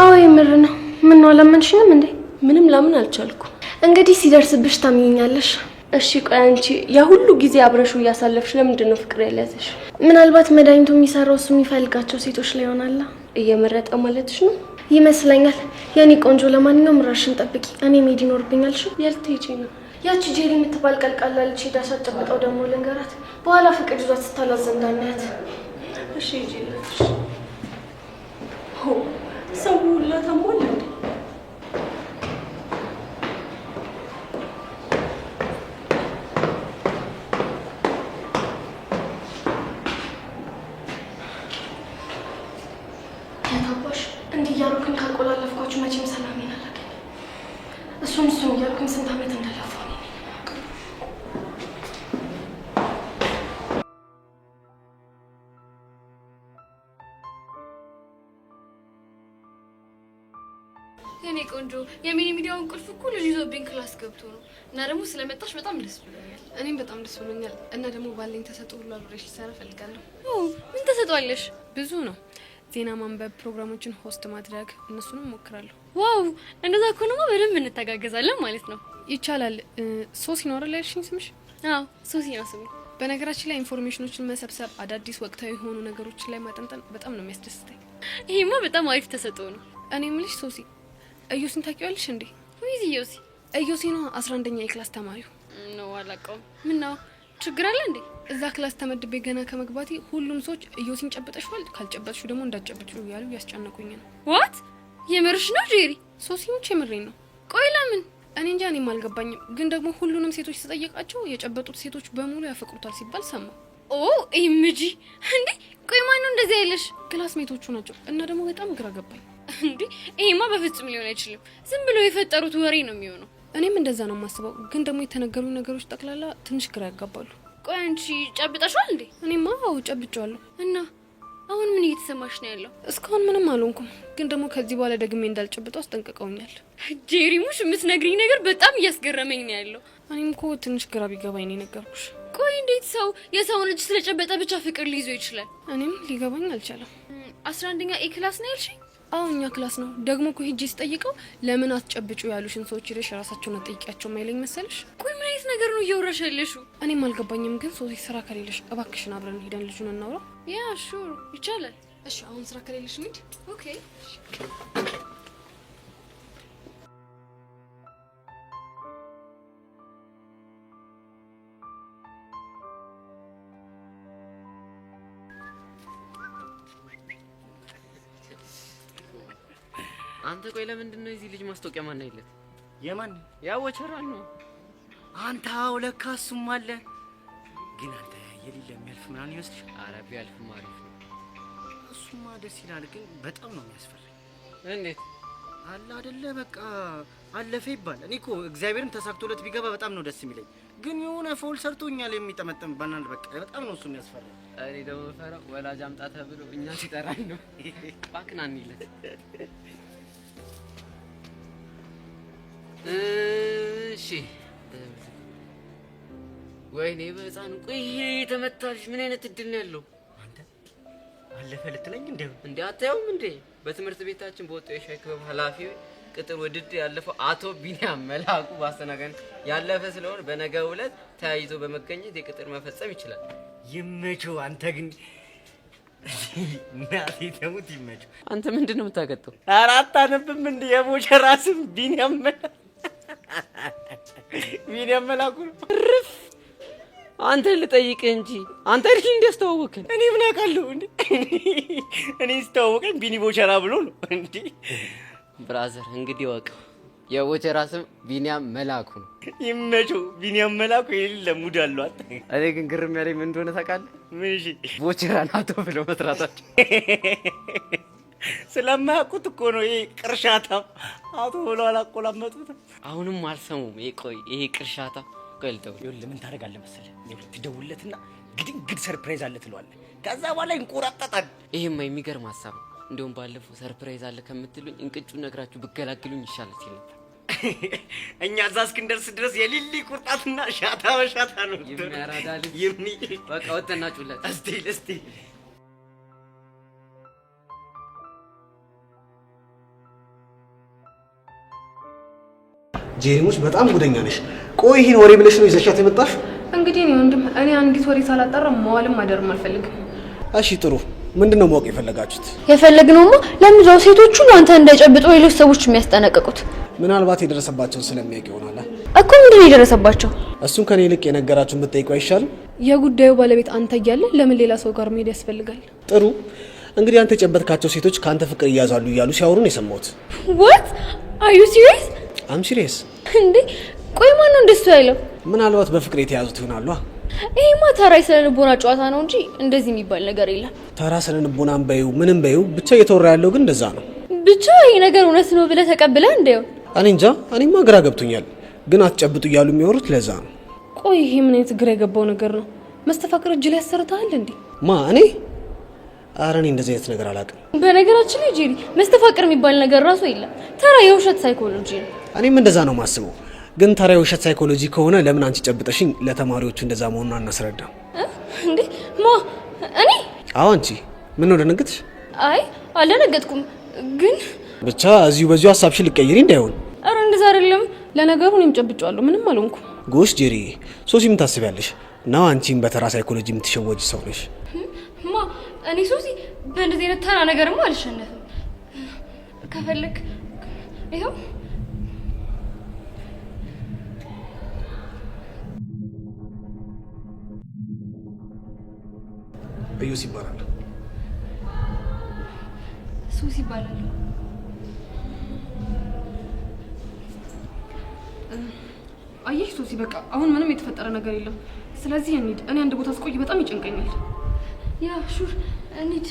አዎ የምር ነው። ምን ነው አላመንሽኝም እንዴ? ምንም ላምን አልቻልኩም። እንግዲህ ሲደርስብሽ ታምኚኛለሽ። እሺ ቆይ አንቺ ያ ሁሉ ጊዜ አብረሽው እያሳለፍሽ ለምንድን ነው ፍቅር ያለያዘሽ? ምናልባት መድኃኒቱ የሚሰራው እሱ የሚፈልጋቸው ሴቶች ላይ ይሆናል። እየመረጠ ማለትሽ ነው ይመስለኛል። የኔ ቆንጆ ለማንኛውም ራስሽን ጠብቂ። እኔ መሄድ ይኖርብኛል። እሺ የት ልትሄጂ ነው? ያቺ ጄሪ የምትባል ቀልቃላ ልጅ ሄዳ ሳጨብጠው ደግሞ ልንገራት። በኋላ ፍቅር ይዟት ስታላዘን እንዳናያት። እሺ ጄሪሽ ሰው ሁላ ታሟል እንዴ? የታባሽ እንዲህ እያልኩኝ ካቆላለፍኳችሁ መቼም ሰላም ይናላል። እሱን እያልኩኝ ስንት ዓመት እንደለፋው የኔ ቆንጆ የሚኒ ሚዲያውን ቁልፍ እኮ ልጅ ይዞብኝ ክላስ ገብቶ ነው። እና ደግሞ ስለመጣሽ በጣም ደስ ብሎኛል። እኔም በጣም ደስ ብሎኛል። እና ደግሞ ባለኝ ተሰጥኦ ሁሉ አብሬሽ ልሰራ እፈልጋለሁ። ምን ተሰጥቷለሽ? ብዙ ነው። ዜና ማንበብ፣ ፕሮግራሞችን ሆስት ማድረግ፣ እነሱንም እሞክራለሁ። ዋው! እንደዛ ከሆነማ በደንብ እንተጋገዛለን ማለት ነው። ይቻላል። ሶሲ ነው አይደል ያልሽኝ ስምሽ? አዎ ሶሲ ነው ስሜ። በነገራችን ላይ ኢንፎርሜሽኖችን መሰብሰብ፣ አዳዲስ ወቅታዊ የሆኑ ነገሮችን ላይ ማጠንጠን በጣም ነው የሚያስደስተኝ። ይሄማ በጣም አሪፍ ተሰጥኦ ነው። እኔ የምልሽ ሶሲ እዮሲን ታውቂዋለሽ እንዴ? ወይስ እዮሲ? እዮሲ ነው 11ኛ የክላስ ተማሪው ነው። አላውቀውም። ምን ነው ችግር አለ እንዴ? እዛ ክላስ ተመድቤ ገና ከመግባቴ ሁሉም ሰዎች እዮሲን ጨብጠሽዋል፣ ካልጨበጥሽ ደግሞ እንዳትጨብጪው እያሉ ያስጨነቁኝ ነው። ዋት የምርሽ ነው ጄሪ? ሶሲሞች የምሬን ነው። ቆይ ለምን? እኔ እንጃ፣ እኔም አልገባኝም። ግን ደግሞ ሁሉንም ሴቶች ስጠይቃቸው የጨበጡት ሴቶች በሙሉ ያፈቅሩታል ሲባል ሰማሁ። ኦ ኢምጂ እንዴ! ቆይ ማን ነው እንደዚህ ያለሽ? ክላስሜቶቹ ናቸው እና ደግሞ በጣም ግራ ገባኝ። እንዴ ይሄማ በፍጹም ሊሆን አይችልም። ዝም ብለው የፈጠሩት ወሬ ነው የሚሆነው። እኔም እንደዛ ነው የማስበው። ግን ደግሞ የተነገሩኝ ነገሮች ጠቅላላ ትንሽ ግራ ያጋባሉ። ቆይ አንቺ ጨብጠሻል እንዴ? እኔማ አዎ ጨብጫለሁ። እና አሁን ምን እየተሰማሽ ነው ያለው? እስካሁን ምንም አልሆንኩም። ግን ደግሞ ከዚህ በኋላ ደግሜ እንዳልጨብጠው አስጠንቅቀውኛል። ጄሪሙሽ የምትነግሪኝ ነገር በጣም እያስገረመኝ ነው ያለው። እኔም እኮ ትንሽ ግራ ቢገባኝ ነው የነገርኩሽ። ቆይ እንዴት ሰው የሰውን እጅ ስለጨበጠ ብቻ ፍቅር ሊይዞ ይችላል? እኔም ሊገባኝ አልቻለም። 11ኛ ኤ ክላስ ነው ያልሽኝ? አዎ እኛ ክላስ ነው። ደግሞ እኮ ሂጄ ስጠይቀው ለምን አትጨብጩ ያሉሽን ሰዎች ሄደሽ ራሳቸውን አጠይቂያቸው ማይለኝ መሰለሽ? ቆይ ምን አይነት ነገር ነው እያወራሽ ያለሽው? እኔም አልገባኝም። ግን ሶሲ ስራ ከሌለሽ እባክሽን አብረን ሄደን ልጁን እናውራ። ያ ሹር ይቻላል። እሺ አሁን ስራ ከሌለሽ እንሂድ። ኦኬ አንተ ቆይ ለምንድን ነው እዚህ ልጅ ማስታወቂያ ማን አይለት? የማን ያወቸራል ነው አንተ? አዎ ለካ እሱም አለ። ግን አንተ የሌለ የሚያልፍ ምናምን ይመስልሽ? ኧረ ቢያልፍም አሪፍ ነው። እሱማ ደስ ይላል፣ ግን በጣም ነው የሚያስፈራኝ። እንዴት አለ አይደለ በቃ አለፈ ይባል። እኔ እኮ እግዚአብሔርን ተሳክቶለት ቢገባ በጣም ነው ደስ የሚለኝ። ግን የሆነ ፎል ሰርቶኛል የሚጠመጠም ባናል። በቃ በጣም ነው እሱ የሚያስፈራኝ። እኔ ደግሞ ፈራው ወላጅ አምጣ ተብሎ እኛ ሲጠራን ነው። ባክናን ይለት እሺ ወይኔ በህፃኑ ቆይ ይሄ ተመታልሽ። ምን አይነት እድል ነው ያለው? አንተ አለፈ ልትለኝ እንዴ አታየውም እንዴ? በትምህርት ቤታችን በወጣው የሻይ ክበብ ኃላፊ ቅጥር ውድድር ያለፈው አቶ ቢኒያም መላኩ ባስተናገን ያለፈ ስለሆነ በነገው ዕለት ተያይዞ በመገኘት የቅጥር መፈጸም ይችላል። ይመቸው። አንተ ግን እናቴ ተሙት ይመቸው። አንተ ምንድነው የምታገጠው? አራት አነብም እንደ የቦቸራ ስም ቢኒያም መላኩ ርፍ አንተ ልጠይቅህ እንጂ አንተ ልጅ እንዲያስተዋወቅን እኔ ምን አውቃለሁ እንዴ? እኔ ስተዋወቀኝ ቢኒ ቦቸራ ብሎ ነው እንዴ? ብራዘር እንግዲህ ወቅ የቦቸራ ስም ቢኒያም መላኩ ነው። ይመቸው። ቢኒያም መላኩ የሌለ ሙድ አለው። እኔ ግን ግርም ያለኝ ምን እንደሆነ ታውቃለህ? ምን? እሺ ቦቸራን አቶ ብለው መስራታቸው ስለማያውቁት እኮ ነው። ይሄ ቅርሻታም አቶ ብለው አላቆላመጡት። አሁንም አልሰሙም። ይሄ ቅርሻታ ቀልተው ይኸውልህ ምን ታደርጋለህ መሰለህ? ይኸውልህ ትደውልለትና ግድንግድ ሰርፕራይዝ አለ ትለዋለህ። ከዛ በኋላ ይንቆራጠጣል። ይሄማ የሚገርም ሀሳብ ነው። እንደውም ባለፈው ሰርፕራይዝ አለ ከምትሉኝ እንቅጩን ነግራችሁ ብገላግሉኝ ይሻላል ሲል ነበር። እኛ እዛ እስክንደርስ ድረስ የሊሊ ቁርጣትና ሻታ በሻታ ነው። የሚያራዳል በቃ ወተና ጩለት እስቲ ጄሪሙሽ በጣም ጉደኛ ነሽ። ቆይ ይሄን ወሬ ብለሽ ነው ይዘሻት የመጣሽ? እንግዲህ እኔ ወንድም እኔ አንዲት ወሬ ሳላጣራ መዋልም ማደርም አልፈልግም። እሺ ጥሩ። ምንድነው ማወቅ የፈለጋችሁት? የፈለግነውማ ለምንድነው ሴቶቹ አንተ እንዳይጨብጡ ሌሎች ሰዎች የሚያስጠነቅቁት? ምናልባት የደረሰባቸውን ስለሚያውቅ ይሆናል እኮ። ምንድነው የደረሰባቸው? እሱን ከኔ ይልቅ የነገራችሁን ብትጠይቁ አይሻልም? የጉዳዩ ባለቤት አንተ እያለ ለምን ሌላ ሰው ጋር መሄድ ያስፈልጋል? ጥሩ እንግዲህ አንተ የጨበጥካቸው ሴቶች ከአንተ ፍቅር እያዛሉ እያሉ ሲያወሩ ነው የሰማሁት። What? Are you serious? I'm serious። እንዴ ቆይ ማን ነው እንደሱ ያለው? ምናልባት በፍቅር የተያዙት ይሆናሉ። ይሄማ ተራ የስነ-ልቦና ጨዋታ ነው እንጂ እንደዚህ የሚባል ነገር የለም። ተራ ስነ-ልቦናም በይው ምንም በይው ብቻ እየተወራ ያለው ግን እንደዛ ነው። ብቻ ይሄ ነገር እውነት ነው ብለህ ተቀብለህ እንደው? እኔ እንጃ። እኔማ ግራ ገብቶኛል። ግን አትጨብጡ እያሉ የሚወሩት ለዛ ነው። ቆይ ይሄ ምን አይነት ግራ የገባው ነገር ነው? መስተፋቅር እጅ ላይ ያሰርታል እንዴ? እኔ ኧረ እኔ እንደዚህ አይነት ነገር አላውቅም። በነገራችን ላይ ጄሪ መስተፋቅር የሚባል ነገር ራሱ የለም። ተራ የውሸት ሳይኮሎጂ ነው። እኔም እንደዛ ነው ማስበው። ግን ተራ የውሸት ሳይኮሎጂ ከሆነ ለምን አንቺ ጨብጠሽኝ ለተማሪዎቹ እንደዛ መሆኑን አናስረዳም እንዴ? እኔ? አዎ አንቺ። ምን ነው ደነገጥሽ? አይ አልደነገጥኩም፣ ግን ብቻ እዚሁ በዚሁ ሀሳብሽን ልቀይሪ እንዳይሆን። ኧረ እንደዛ አይደለም። ለነገሩ እኔም ጨብጫለሁ፣ ምንም አልሆንኩም። ጎሽ ጄሪ፣ ሶሲ ምን ታስቢያለሽ? ነው አንቺም በተራ ሳይኮሎጂ የምትሸወጂ ሰው ነሽ። እኔ ሶሲ በእንደዚህ አይነት ተራ ነገርማ አልሸነፍም። ከፈለክ ይኸው እዩስ ይባላል። ሱስ ይባላል። አየሽ ሶሲ፣ በቃ አሁን ምንም የተፈጠረ ነገር የለም። ስለዚህ እንሂድ። እኔ አንድ ቦታ ስቆይ በጣም ይጨንቀኛል። ያ ሹር እንሂድ።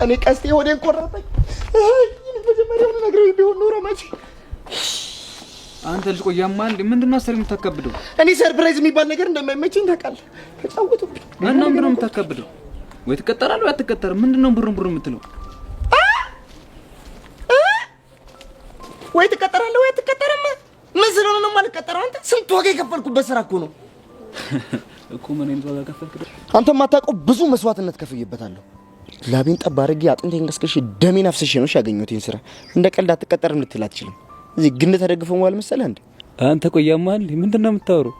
እኔ ቀስቴ ሆዴን ቆረጠኝ። አይ መጀመሪያውን ነግረኝ ቢሆን ኖሮ መቼ። አንተ ልጅ ቆያማ እንዴ ምንድነው አሰሪ የምታከብደው? እኔ ሰርፕራይዝ የሚባል ነገር እንደማይመቸኝ ታውቃለህ። ተጫወቱብኝ። እና ምንድነው የምታከብደው? ወይ ትቀጠራለህ ወይ አትቀጠርም። ምንድነው ብሩን የምትለው? ወይ ትቀጠራለህ ወይ አትቀጠርም። ምን ስለሆነ ነው የማልቀጠረው? አንተ ስንት ዋጋ የከፈልኩበት ስራ እኮ ነው። እኮ ምን አይነት ዋጋ ከፈልክ? አንተ የማታውቀው ብዙ መስዋዕትነት ከፍዬበታለሁ። ላቤን ጠብ አድርጌ አጥንቴን ቀስቅሼ ደሜን አፍስሼ ነው ያገኘሁትን ስራ። እንደ ቀልድ አትቀጠርም ልትል አትችልም። እዚህ ግን ተደግፈው መዋል መሰለህ እንዴ? አንተ ቆያማ እንዴ ምንድነው የምታወራው?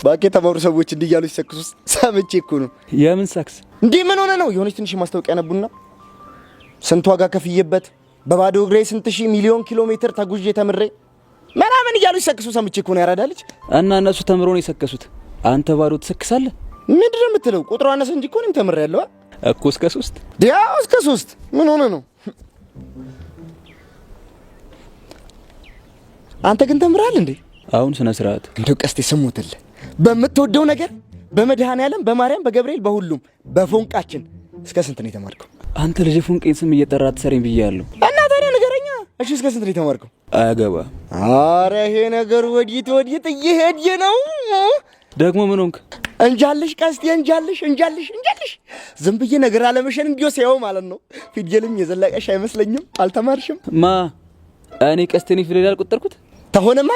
ባቄ ተማሩ ሰዎች እንዲህ እያሉ ሲሰክሱ ሰምቼ እኮ ነው። የምን ሳክስ እንዴ? ምን ሆነ ነው? የሆነች ትንሽ ማስታወቂያ ነቡና ስንት ዋጋ ከፍዬበት በባዶ እግሬ ስንት ሺህ ሚሊዮን ኪሎ ሜትር ተጉዤ ተምሬ ምናምን እያሉ ሲሰክሱ ሰምቼ እኮ ነው። ያራዳልች እና እነሱ ተምሮ ነው የሰከሱት። አንተ ባዶ ትሰክሳለህ? ምንድን ነው የምትለው? ቁጥሩ አነሰ እንጂ እኮ እኔም ተምሬያለሁ እኮ እስከ 3 ያው እስከ 3 ምን ሆነ ነው? አንተ ግን ተምራል እንዴ? አሁን ስነ ስርዓት እንደው ቀስቴ ስሙትል በምትወደው ነገር በመድኃኔዓለም በማርያም በገብርኤል በሁሉም በፎንቃችን እስከ ስንት ነው የተማርከው? አንተ ልጅ ፎንቄን ስም እየጠራ ትሰሪኝ ብያለሁ። እና ታዲያ ንገረኛ። እሺ እስከ ስንት ነው የተማርከው? አያገባ። ኧረ ይሄ ነገር ወዲት እየሄደ ነው። ደግሞ ምን ሆንክ? እንጃልሽ ቀስቴ እንጃልሽ ዝም ብዬ ነገር አለመሸን እንዲዮ ሲያው ማለት ነው። ፊደልም የዘለቀሽ አይመስለኝም። አልተማርሽም? ማ እኔ ቀስቴን ፊደል አልቆጠርኩት? ተሆነማ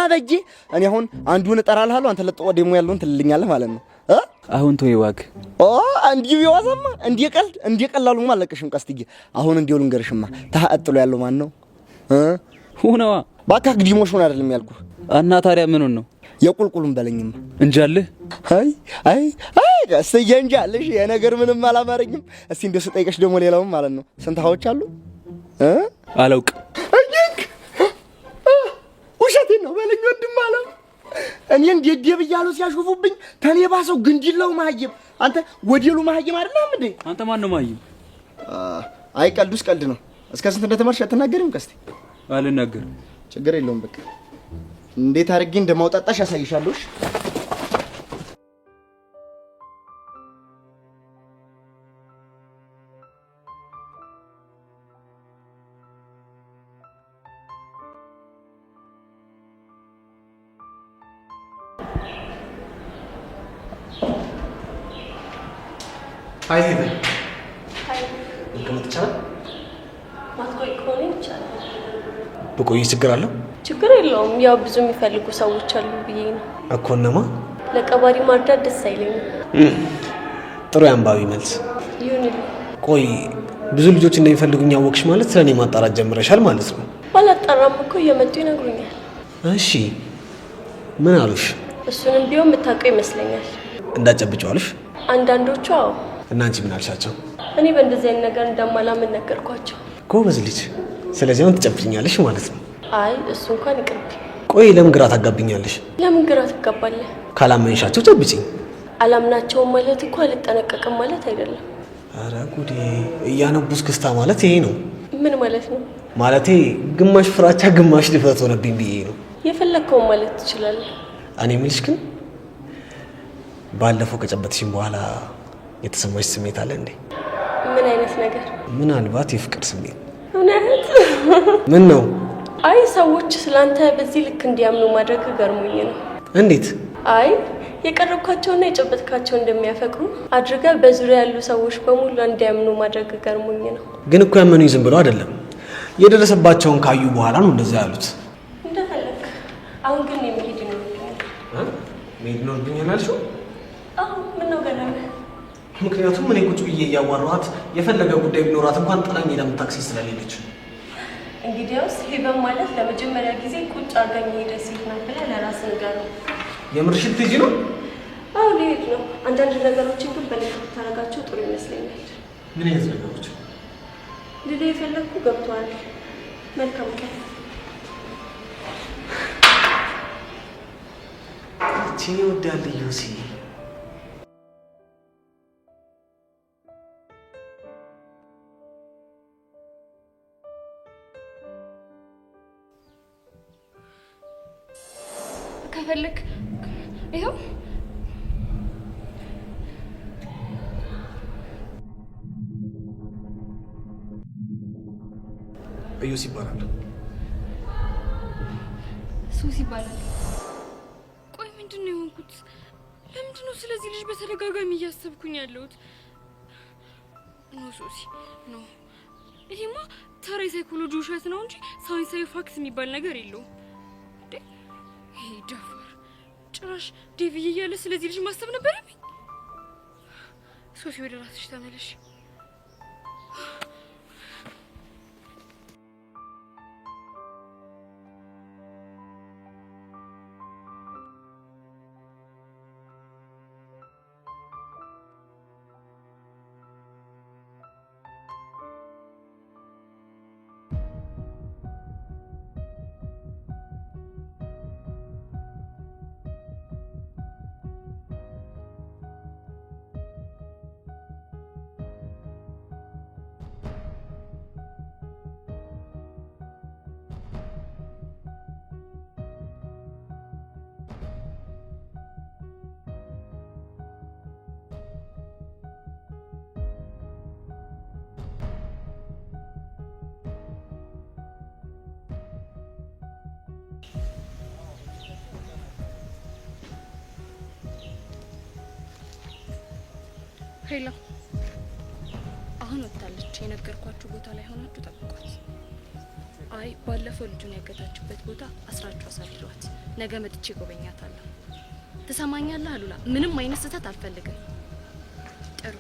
በጄ እኔ አሁን አንዱን እጠራልሃለሁ፣ አንተ ለጥቆ ደግሞ ያለውን ትልልኛለህ ማለት ነው። አሁን ተወይ ዋግ። እንዲሁ ይዋዛማ እንዲቀላሉማ አለቀሽም ቀስትዬ። አሁን እንዲሁ ልንገርሽማ ታጥሎ ያለው ማን ነው? ሁነዋ ባካ ግዲሞሽን አይደለም ያልኩ። እና ታዲያ ምኑን ነው? የቁልቁሉን በለኝማ። እንጃልህ? አይ ቀስትዬ እንጃልሽ። የነገር ምንም አላማረኝም። እስቲ እንደው ስጠይቀሽ ደግሞ ሌላውም ማለት ነው ስንት ሀዎች አሉ? አላውቅ። ውሸቴን ነው በለኝ ወንድም አለም። እኔ እንዴት ደብያሉ ሲያሹፉብኝ ተኔ ባሰው ግንጅላው ማህየም። አንተ ወዲሉ ማህየም አይደለም እንዴ? አንተ ማን ነው ማህየም? አይ ቀልዱስ ቀልድ ነው። እስከ ስንት እንደተማርሽ አትናገሪም ቀስቴ? አልናገርም። ችግር የለውም በቃ እንዴት አድርጌ እንደማውጣጣሽ ያሳይሻለሁ። አይ ሄደ ማትቆይ ከሆነ ይቻላል። ብቆይ ችግር አለው? ችግር የለውም። ያው ብዙ የሚፈልጉ ሰዎች አሉ ብዬ ነው እኮ። እነማ? ለቀባሪ ማርዳት ደስ አይለኝም። ጥሩ የአንባቢ መልስ ይሁንልኝ። ቆይ ብዙ ልጆች እንደሚፈልጉኝ ያወቅሽ ማለት ስለኔ ማጣራት ጀምረሻል ማለት ነው? ባላጣራም እኮ እየመጡ ይነግሩኛል። እሺ ምን አሉሽ? እሱንም ቢሆን የምታውቀው ይመስለኛል። እንዳጨብጨው አሉሽ? አንዳንዶቹ አዎ። እና አንቺ ምን አልሻቸው? እኔ በእንደዚህ አይነት ነገር እንደማላምን ነገርኳቸው። ጎበዝ ልጅ። ስለዚህ አሁን ትጨብጭኛለሽ ማለት ነው? አይ እሱ እንኳን ይቅርብ። ቆይ ለምን ግራ ታጋብኛለሽ? ለምን ግራ ትጋባለህ? ካላመንሻቸው ጨብጭኝ። አላምናቸውም ማለት እኮ አልጠነቀቅም ማለት አይደለም። አረ ጉዴ! እያነቡስ ክስታ ማለት ይሄ ነው? ምን ማለት ነው? ማለቴ ግማሽ ፍራቻ ግማሽ ድፍረት ሆነብኝ ብዬ ነው። የፈለግከውን ማለት ትችላለህ። እኔ የምልሽ ግን ባለፈው ከጨበጥሽኝ በኋላ የተሰማሽ ስሜት አለ እንዴ? ምን አይነት ነገር? ምናልባት የፍቅር ስሜት? እውነት? ምን ነው? አይ ሰዎች ስላንተ በዚህ ልክ እንዲያምኑ ማድረግ ገርሞኝ ነው። እንዴት? አይ የቀረብካቸውና የጨበጥካቸው እንደሚያፈቅሩ አድርገህ በዙሪያ ያሉ ሰዎች በሙሉ እንዲያምኑ ማድረግ ገርሞኝ ነው። ግን እኮ ያመኑኝ ዝም ብለው አይደለም፣ የደረሰባቸውን ካዩ በኋላ ነው እንደዛ ያሉት። እንደፈለክ። አሁን ግን የሚሄድ ነው። መሄድ ነው ብኛል አልሽው? አዎ ምን ነው ገረመህ? ምክንያቱም እኔ ቁጭ ብዬ እያዋራኋት የፈለገ ጉዳይ ቢኖራት እንኳን ጥላኝ ሄዳ ታክሲ ስለሌለች። እንግዲያውስ ሄቨን ማለት ለመጀመሪያ ጊዜ ቁጭ አድርጋኝ ሄደ ሴት ናት ብለህ ለራስህ ንገረው። የምርሽን ትሄጂ ነው? አዎ ልሄድ ነው። አንዳንድ ነገሮችን ግን በልክ ብታደርጋቸው ጥሩ ይመስለኛል። ምን አይነት ነገሮች? ልልህ የፈለግኩ ገብቶሃል? መልካም ቀን። እቺን ይወዳል ዩሲ። ከፈለክ ይኸው ዩሲ ይባላል። ሱስ ይባላል። ቆይ ምንድን ነው የሆንኩት? ለምንድን ነው ስለዚህ ልጅ በተደጋጋሚ እያሰብኩኝ ያለሁት? ኖ ሱሲ ኖ፣ ይሄማ ተራ የሳይኮሎጂ ውሸት ነው እንጂ ሳይንሳዊ ፋክት የሚባል ነገር የለውም። ይሄ ደፋር ጭራሽ ዴቪዬ እያለ ስለዚህ ልጅ ማሰብ ነበረብኝ። ሶሲ ወደ ራስሽ ተመለሽ። ሄሎ፣ አሁን ወጣለች። የነገርኳችሁ ቦታ ላይ ሆናችሁ ጠብቋት። አይ ባለፈው ልጁን ያገታችበት ቦታ አስራችሁ አሳድሯት። ነገ መጥቼ ጎበኛታለሁ። ትሰማኛለህ አሉላ? ምንም አይነት ስህተት አልፈልግም። ጥሩ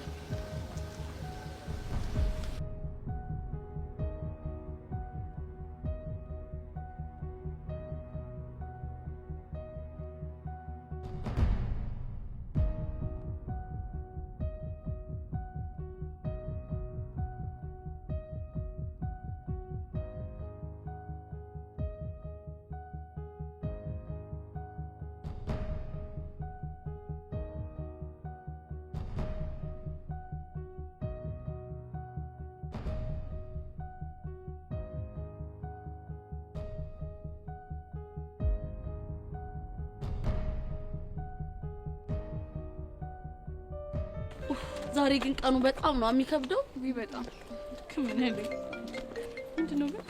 ዛሬ ግን ቀኑ በጣም ነው የሚከብደው። በጣም ከምን አይደል? ምንድነው ግን?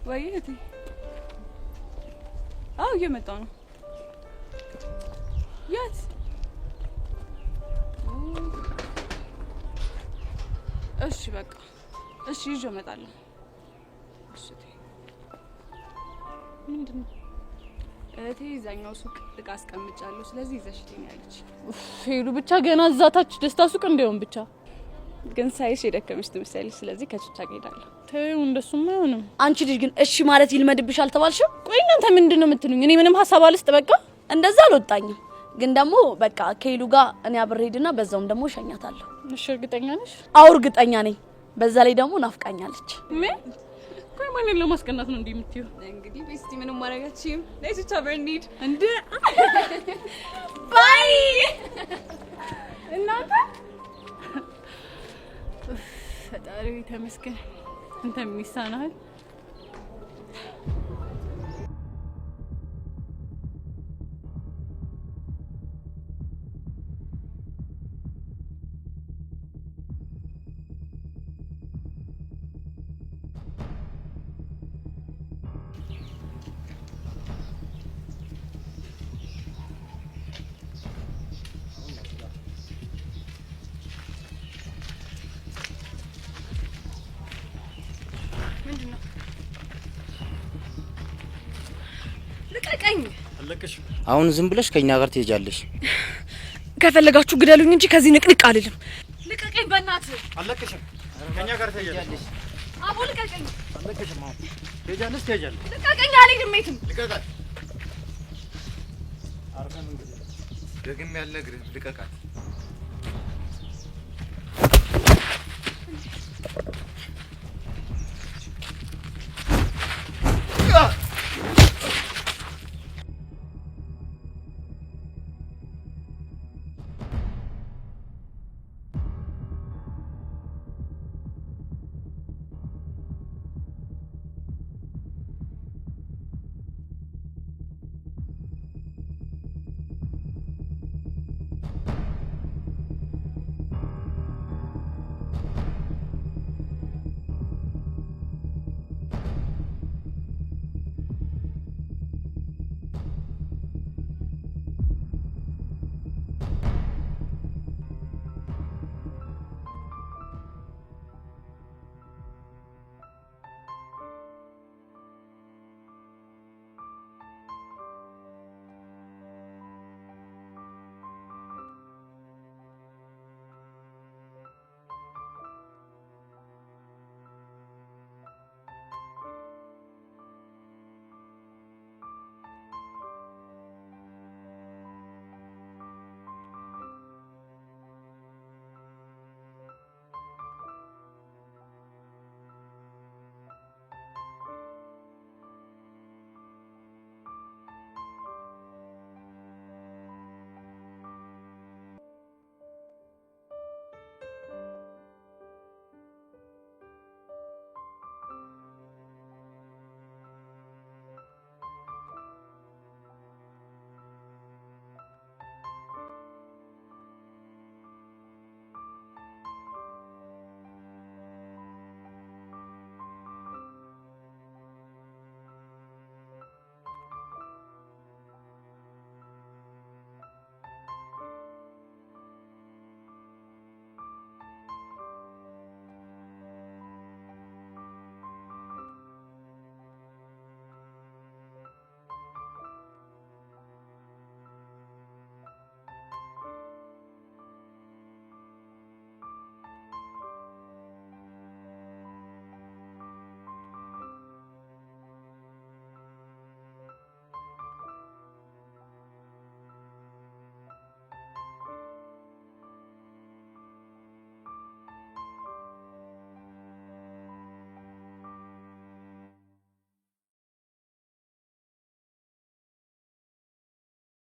ወይዬ አው እየመጣሁ ነው። የት? እሺ በቃ እሺ፣ ይዤ እመጣለሁ። እሺ ምንድነው? እቴ እዛኛው ሱቅ እቃ አስቀምጫለሁ፣ ስለዚህ ይዘሽ ትኛለች። ሄሉ ብቻ ገና እዛታች ደስታ ሱቅ እንደውም ብቻ ግን ሳይሽ የደከመሽ ትመስያለሽ። ስለዚህ ከችቻ እሄዳለሁ። ተይው፣ እንደሱማ አይሆንም። አንቺ ልጅ ግን እሺ ማለት ይልመድብሽ አልተባልሽም? ቆይ እናንተ ምንድነው የምትሉኝ? እኔ ምንም ሀሳብ አልስጥ። በቃ እንደዛ አልወጣኝም። ግን ደግሞ በቃ ከሄሉ ጋር እኔ አብሬ ሄድና በዛውም ደግሞ እሸኛታለሁ። እሺ እርግጠኛ ነሽ? አዎ እርግጠኛ ነኝ። በዛ ላይ ደግሞ ናፍቃኛለች። ምን? ቆይ ማንን ለማስቀናት ነው እንዴ የምትይው? እንግዲህ ቤስቲ ምንም ማረጋችም። ለይስ ብቻ በርኒድ እንደ ባይ እናንተ ፈጣሪ ተመስገን። አንተ ምን ይሳናል? ምንድነው? አለቅሽም። አሁን ዝም ብለሽ ከኛ ጋር ትሄጃለሽ። ከፈለጋችሁ ግደሉኝ እንጂ ከዚህ ንቅንቅ አልልም። ልቀቀኝ በእናትህ። አለቅሽም። ከኛ ጋር ትሄጃለሽ። አቦ ልቀቀኝ። አለቅሽም። አሁን ትሄጃለሽ፣ ትሄጃለሽ። ልቀቀኝ፣ አልሄድም የትም። ልቀቃት። ደግሜ ያልነግርህም ልቀቃት።